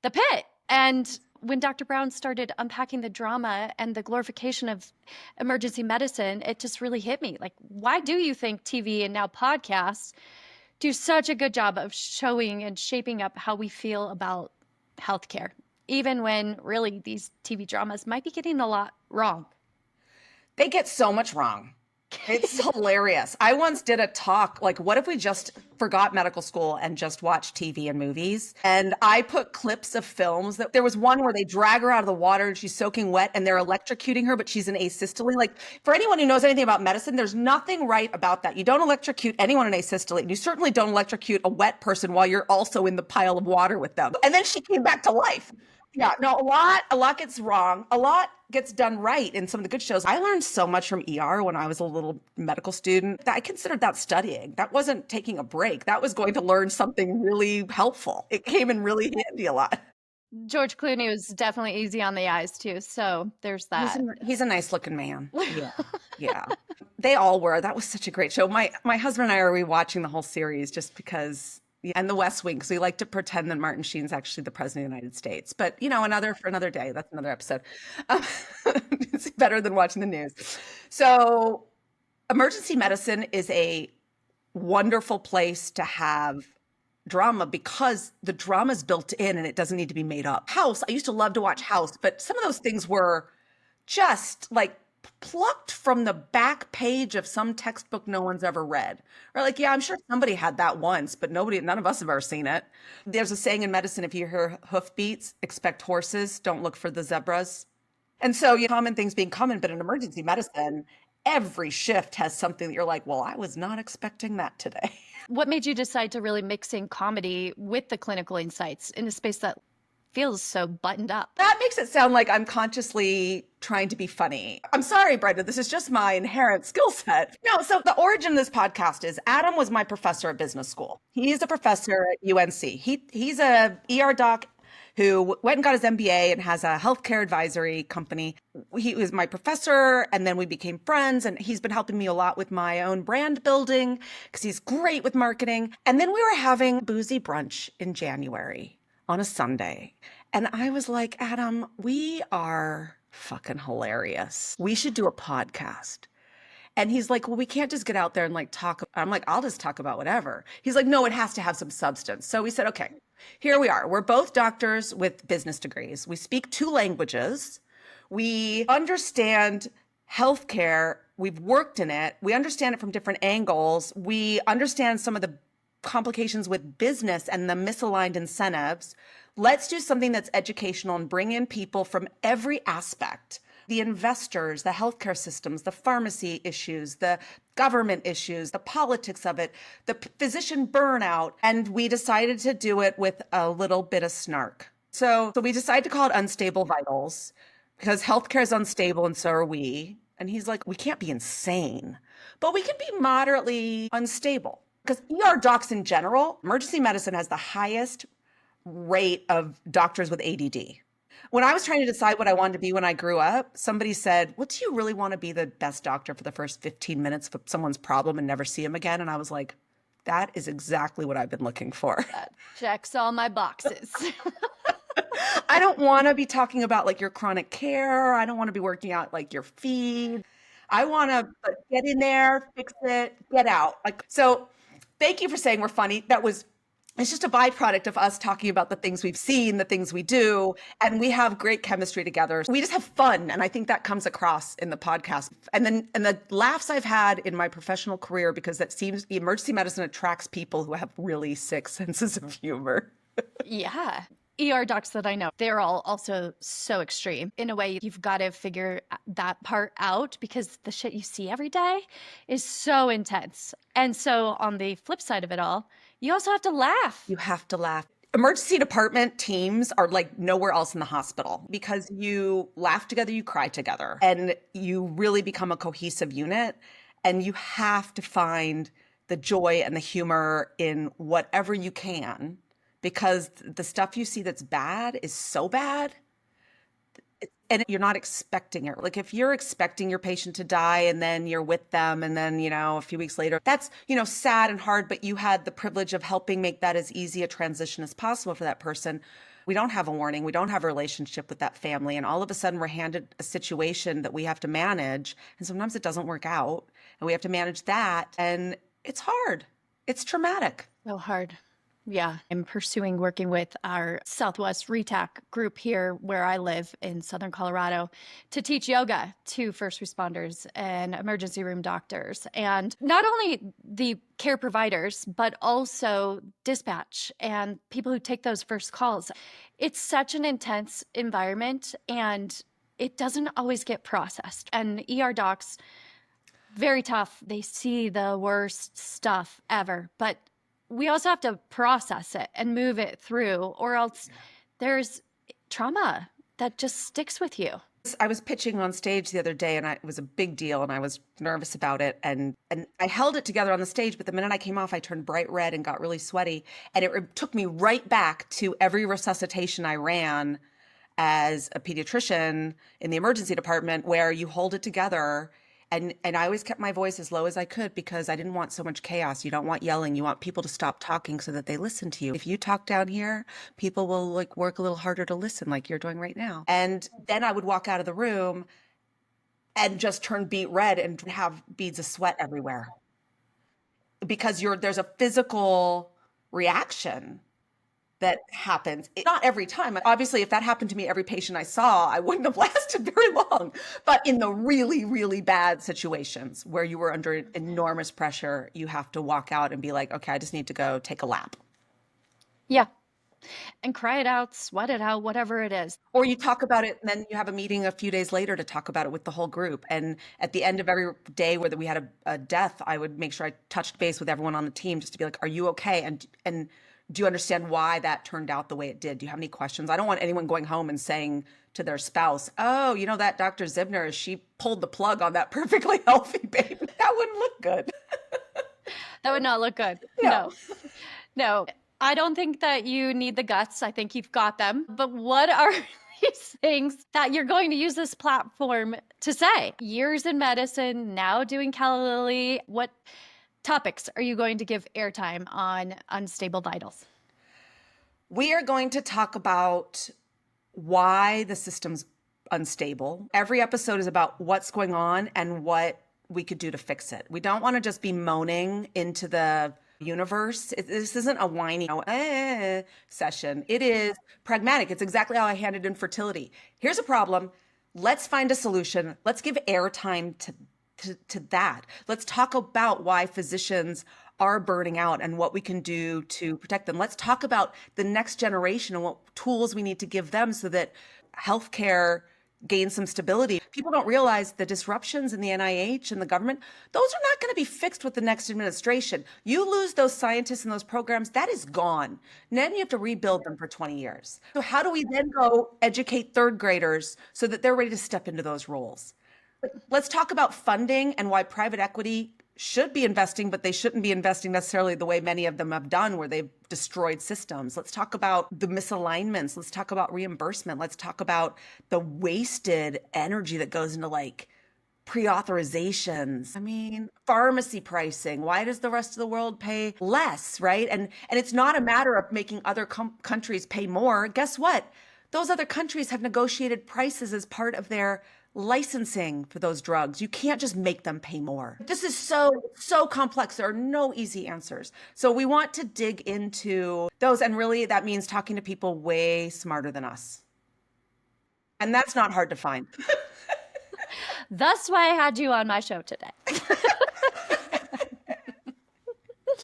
The Pit. And when Dr. Brown started unpacking the drama and the glorification of emergency medicine, it just really hit me. Like, why do you think TV and now podcasts do such a good job of showing and shaping up how we feel about healthcare? Even when really these TV dramas might be getting a lot wrong. They get so much wrong. It's hilarious. I once did a talk, like, what if we just forgot medical school and just watched TV and movies? And I put clips of films that there was one where they drag her out of the water and she's soaking wet and they're electrocuting her, but she's in asystole. Like for anyone who knows anything about medicine, there's nothing right about that. You don't electrocute anyone in asystole. And you certainly don't electrocute a wet person while you're also in the pile of water with them. And then she came back to life. Yeah, no, a lot gets wrong. A lot gets done right in some of the good shows. I learned so much from ER when I was a little medical student. I considered that studying. That wasn't taking a break. That was going to learn something really helpful. It came in really handy a lot. George Clooney was definitely easy on the eyes too. So there's that. He's a nice looking man. Yeah. Yeah. They all were. That was such a great show. My husband and I are rewatching the whole series just because and the West Wing, because we like to pretend that Martin Sheen's actually the president of the United States. But, you know, for another day. That's another episode. Um, it's better than watching the news. So emergency medicine is a wonderful place to have drama because the drama is built in and it doesn't need to be made up. House, I used to love to watch House, but some of those things were just like plucked from the back page of some textbook no one's ever read. Or like, yeah, I'm sure somebody had that once, but none of us have ever seen it. There's a saying in medicine, if you hear hoofbeats, expect horses, don't look for the zebras. And so, common things being common, but in emergency medicine, every shift has something that you're like, well, I was not expecting that today. What made you decide to really mix in comedy with the clinical insights in a space that feels so buttoned up? That makes it sound like I'm consciously trying to be funny. I'm sorry, Brenda, this is just my inherent skill set. No, so the origin of this podcast is Adam was my professor at business school. He's a professor at UNC. He's a ER doc who went and got his MBA and has a healthcare advisory company. He was my professor, and then we became friends, and he's been helping me a lot with my own brand building because he's great with marketing. And then we were having boozy brunch in January on a Sunday. And I was like, Adam, we are fucking hilarious. We should do a podcast. And he's like, well, we can't just get out there and like talk. I'm like, I'll just talk about whatever. He's like, no, it has to have some substance. So we said, okay, here we are. We're both doctors with business degrees. We speak two languages. We understand healthcare. We've worked in it. We understand it from different angles. We understand some of the complications with business and the misaligned incentives. Let's do something that's educational and bring in people from every aspect. The investors, the healthcare systems, the pharmacy issues, the government issues, the politics of it, the physician burnout. And we decided to do it with a little bit of snark. So we decided to call it Unstable Vitals because healthcare is unstable and so are we. And he's like, we can't be insane, but we can be moderately unstable. Because ER docs in general, emergency medicine has the highest rate of doctors with ADD. When I was trying to decide what I wanted to be when I grew up, somebody said, well, do you really want to be the best doctor for the first 15 minutes of someone's problem and never see him again? And I was like, that is exactly what I've been looking for. That checks all my boxes. I don't want to be talking about like your chronic care. I don't want to be working out like your feed. I want to get in there, fix it, get out. So thank you for saying we're funny. It's just a byproduct of us talking about the things we've seen, the things we do, and we have great chemistry together. We just have fun, and I think that comes across in the podcast. And the laughs I've had in my professional career, because that seems emergency medicine attracts people who have really sick senses of humor. Yeah. ER docs that I know, they're all also so extreme. In a way, you've got to figure that part out because the shit you see every day is so intense. And so on the flip side of it all, you also have to laugh. You have to laugh. Emergency department teams are like nowhere else in the hospital because you laugh together, you cry together, and you really become a cohesive unit. And you have to find the joy and the humor in whatever you can, because the stuff you see that's bad is so bad. And you're not expecting it. Like if you're expecting your patient to die and then you're with them and then, a few weeks later, that's, sad and hard, but you had the privilege of helping make that as easy a transition as possible for that person. We don't have a warning. We don't have a relationship with that family. And all of a sudden we're handed a situation that we have to manage. And sometimes it doesn't work out and we have to manage that. And it's hard. It's traumatic. So hard. Yeah. I'm pursuing working with our Southwest ReTech group here where I live in Southern Colorado to teach yoga to first responders and emergency room doctors. And not only the care providers, but also dispatch and people who take those first calls. It's such an intense environment and it doesn't always get processed. And ER docs, very tough. They see the worst stuff ever, but we also have to process it and move it through, or else there's trauma that just sticks with you. I was pitching on stage the other day and it was a big deal and I was nervous about it. And I held it together on the stage, but the minute I came off, I turned bright red and got really sweaty. And it took me right back to every resuscitation I ran as a pediatrician in the emergency department where you hold it together And I always kept my voice as low as I could because I didn't want so much chaos. You don't want yelling. You want people to stop talking so that they listen to you. If you talk down here, people will like work a little harder to listen like you're doing right now. And then I would walk out of the room and just turn beet red and have beads of sweat everywhere because there's a physical reaction that happens. Not every time. Obviously, if that happened to me, every patient I saw, I wouldn't have lasted very long. But in the really, really bad situations where you were under enormous pressure, you have to walk out and be like, okay, I just need to go take a lap. Yeah. And cry it out, sweat it out, whatever it is. Or you talk about it and then you have a meeting a few days later to talk about it with the whole group. And at the end of every day where we had a death, I would make sure I touched base with everyone on the team just to be like, are you okay? And do you understand why that turned out the way it did? Do you have any questions? I don't want anyone going home and saying to their spouse, oh, you know, that Dr. Zibners, she pulled the plug on that perfectly healthy baby. That wouldn't look good. That would not look good. No. I don't think that you need the guts. I think you've got them. But what are these things that you're going to use this platform to say? Years in medicine, now doing Calla Lily. What topics are you going to give airtime on unstable vitals? We are going to talk about why the system's unstable. Every episode is about what's going on and what we could do to fix it. We don't want to just be moaning into the universe. This isn't a whiny session. It is pragmatic. It's exactly how I handled infertility. Here's a problem. Let's find a solution. Let's give airtime to that. Let's talk about why physicians are burning out and what we can do to protect them. Let's talk about the next generation and what tools we need to give them so that healthcare gains some stability. People don't realize the disruptions in the NIH and the government, those are not going to be fixed with the next administration. You lose those scientists and those programs, that is gone. Then you have to rebuild them for 20 years. So how do we then go educate third graders so that they're ready to step into those roles? Let's talk about funding and why private equity should be investing, but they shouldn't be investing necessarily the way many of them have done, where they've destroyed systems. Let's talk about the misalignments. Let's talk about reimbursement. Let's talk about the wasted energy that goes into like pre-authorizations. I mean, pharmacy pricing. Why does the rest of the world pay less, right? And it's not a matter of making other countries pay more. Guess what? Those other countries have negotiated prices as part of their licensing for those drugs. You can't just make them pay more. This is so complex. There are no easy answers. So we want to dig into those. And really that means talking to people way smarter than us. And that's not hard to find. That's why I had you on my show today.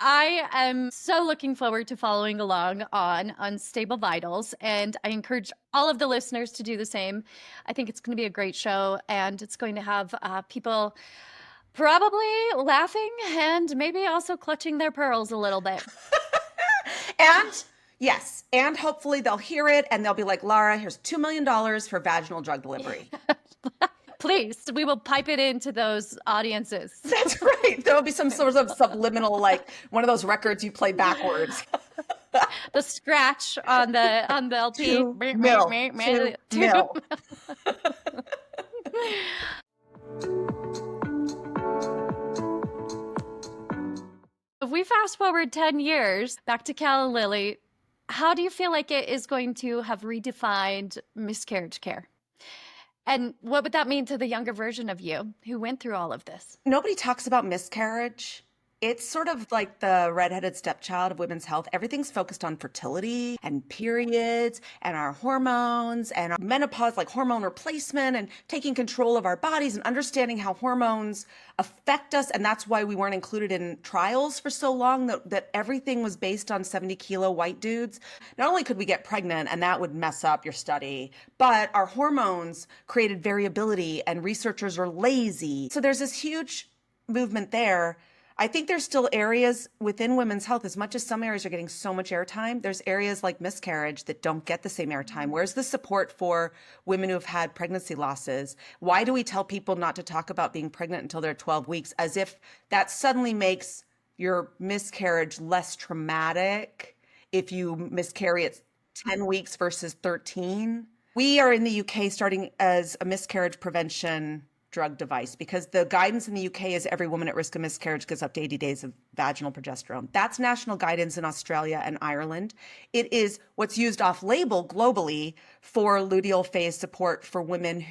I am so looking forward to following along on Unstable Vitals, and I encourage all of the listeners to do the same. I think it's going to be a great show, and it's going to have people probably laughing and maybe also clutching their pearls a little bit. And yes, and hopefully they'll hear it and they'll be like, Lara, here's $2 million for vaginal drug delivery. Please, we will pipe it into those audiences. That's right. There'll be some sort of subliminal, like one of those records you play backwards. The scratch on the LP. Two mil. If we fast forward 10 years back to Calla Lily, how do you feel like it is going to have redefined miscarriage care? And what would that mean to the younger version of you who went through all of this? Nobody talks about miscarriage. It's sort of like the redheaded stepchild of women's health. Everything's focused on fertility and periods and our hormones and our menopause, like hormone replacement and taking control of our bodies and understanding how hormones affect us. And that's why we weren't included in trials for so long, that everything was based on 70-kilo white dudes. Not only could we get pregnant and that would mess up your study, but our hormones created variability and researchers are lazy. So there's this huge movement there. I think there's still areas within women's health, as much as some areas are getting so much airtime, there's areas like miscarriage that don't get the same airtime. Where's the support for women who have had pregnancy losses? Why do we tell people not to talk about being pregnant until they're 12 weeks, as if that suddenly makes your miscarriage less traumatic if you miscarry at 10 weeks versus 13? We are in the UK starting as a miscarriage prevention drug device, because the guidance in the UK is every woman at risk of miscarriage gets up to 80 days of vaginal progesterone. That's national guidance in Australia and Ireland. It is what's used off label globally for luteal phase support for women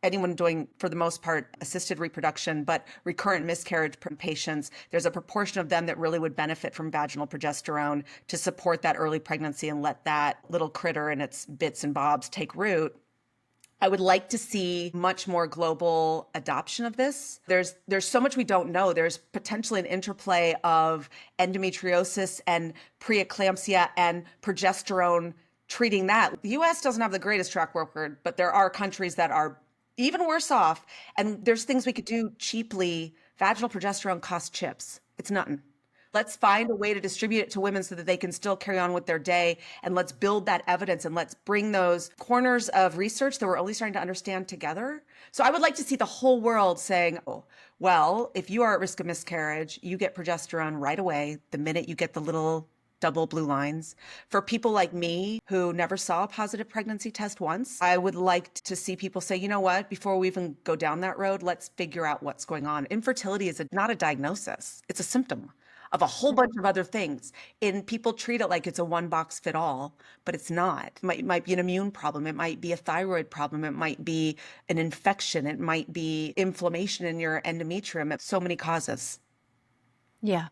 anyone doing, for the most part, assisted reproduction, but recurrent miscarriage patients. There's a proportion of them that really would benefit from vaginal progesterone to support that early pregnancy and let that little critter and its bits and bobs take root. I would like to see much more global adoption of this. There's so much we don't know. There's potentially an interplay of endometriosis and preeclampsia and progesterone treating that. The US doesn't have the greatest track record, but there are countries that are even worse off. And there's things we could do cheaply. Vaginal progesterone costs chips. It's nothing. Let's find a way to distribute it to women so that they can still carry on with their day. And let's build that evidence and let's bring those corners of research that we're only starting to understand together. So I would like to see the whole world saying, oh, well, if you are at risk of miscarriage, you get progesterone right away the minute you get the little double blue lines. For people like me who never saw a positive pregnancy test once, I would like to see people say, you know what, before we even go down that road, let's figure out what's going on. Infertility is not a diagnosis. It's a symptom of a whole bunch of other things. And people treat it like it's a one box fit all, but it's not. It might be an immune problem. It might be a thyroid problem. It might be an infection. It might be inflammation in your endometrium. It's so many causes. Yeah.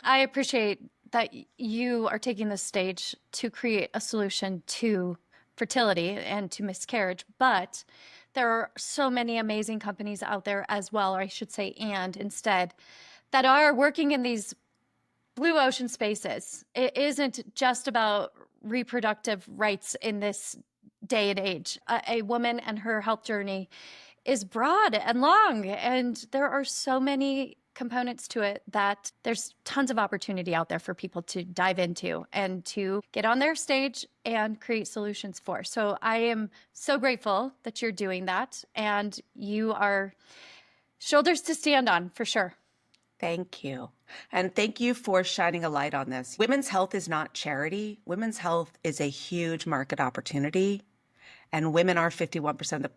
I appreciate that you are taking the stage to create a solution to fertility and to miscarriage, but there are so many amazing companies out there as well, or I should say, and instead, that are working in these blue ocean spaces. It isn't just about reproductive rights in this day and age. A woman and her health journey is broad and long, and there are so many components to it that there's tons of opportunity out there for people to dive into and to get on their stage and create solutions for. So I am so grateful that you're doing that, and you are shoulders to stand on for sure. Thank you. And thank you for shining a light on this. Women's health is not charity. Women's health is a huge market opportunity. And women are 51% of the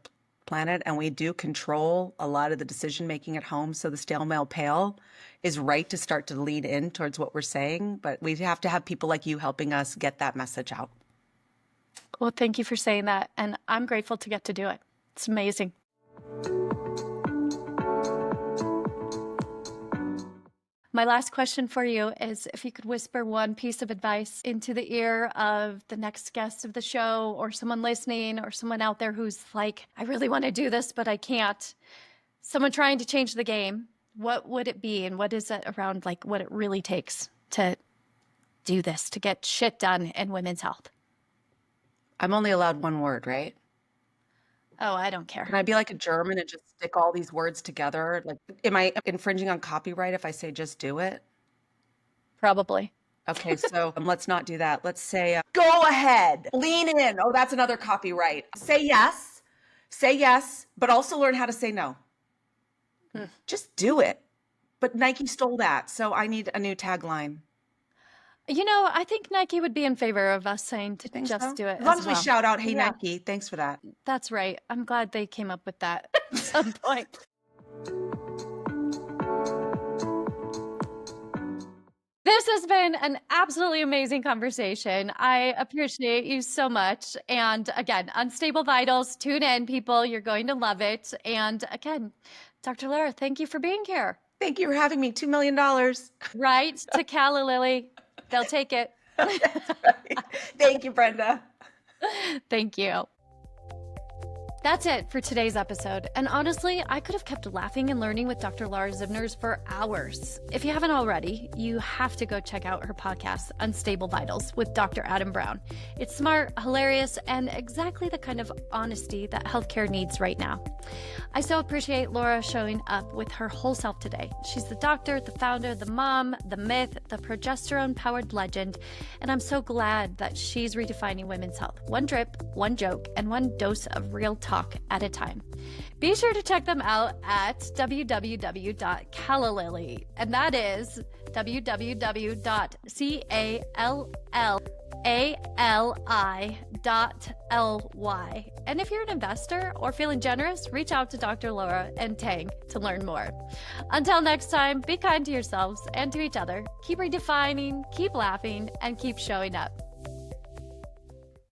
planet, and we do control a lot of the decision-making at home. So the stale male pale is right to start to lead in towards what we're saying. But we have to have people like you helping us get that message out. Well, thank you for saying that. And I'm grateful to get to do it. It's amazing. My last question for you is if you could whisper one piece of advice into the ear of the next guest of the show, or someone listening, or someone out there who's like, I really want to do this, but I can't. Someone trying to change the game, what would it be? And what is it around like what it really takes to do this, to get shit done in women's health? I'm only allowed one word, right? Oh, I don't care. Can I be like a German and just stick all these words together? Like, am I infringing on copyright if I say just do it? Probably. Okay, so let's not do that. Let's say, go ahead, lean in. Oh, that's another copyright. Say yes, but also learn how to say no. Just do it. But Nike stole that, so I need a new tagline. You know, I think Nike would be in favor of us saying to just do it. As long as we shout out, hey, yeah. Nike, thanks for that. That's right. I'm glad they came up with that at some point. This has been an absolutely amazing conversation. I appreciate you so much. And again, Unstable Vitals, tune in, people. You're going to love it. And again, Dr. Lara, thank you for being here. Thank you for having me. $2 million. Right? To Calla Lily. They'll take it. That's right. Thank you, Brenda. Thank you. That's it for today's episode. And honestly, I could have kept laughing and learning with Dr. Lara Zibners for hours. If you haven't already, you have to go check out her podcast, Unstable Vitals, with Dr. Adam Brown. It's smart, hilarious, and exactly the kind of honesty that healthcare needs right now. I so appreciate Lara showing up with her whole self today. She's the doctor, the founder, the mom, the myth, the progesterone-powered legend, and I'm so glad that she's redefining women's health. One drip, one joke, and one dose of real talk talk at a time. Be sure to check them out at www.callalily, and that is www.calali.ly. And if you're an investor or feeling generous, reach out to Dr. Laura and Tang to learn more. Until next time, be kind to yourselves and to each other. Keep redefining, keep laughing, and keep showing up.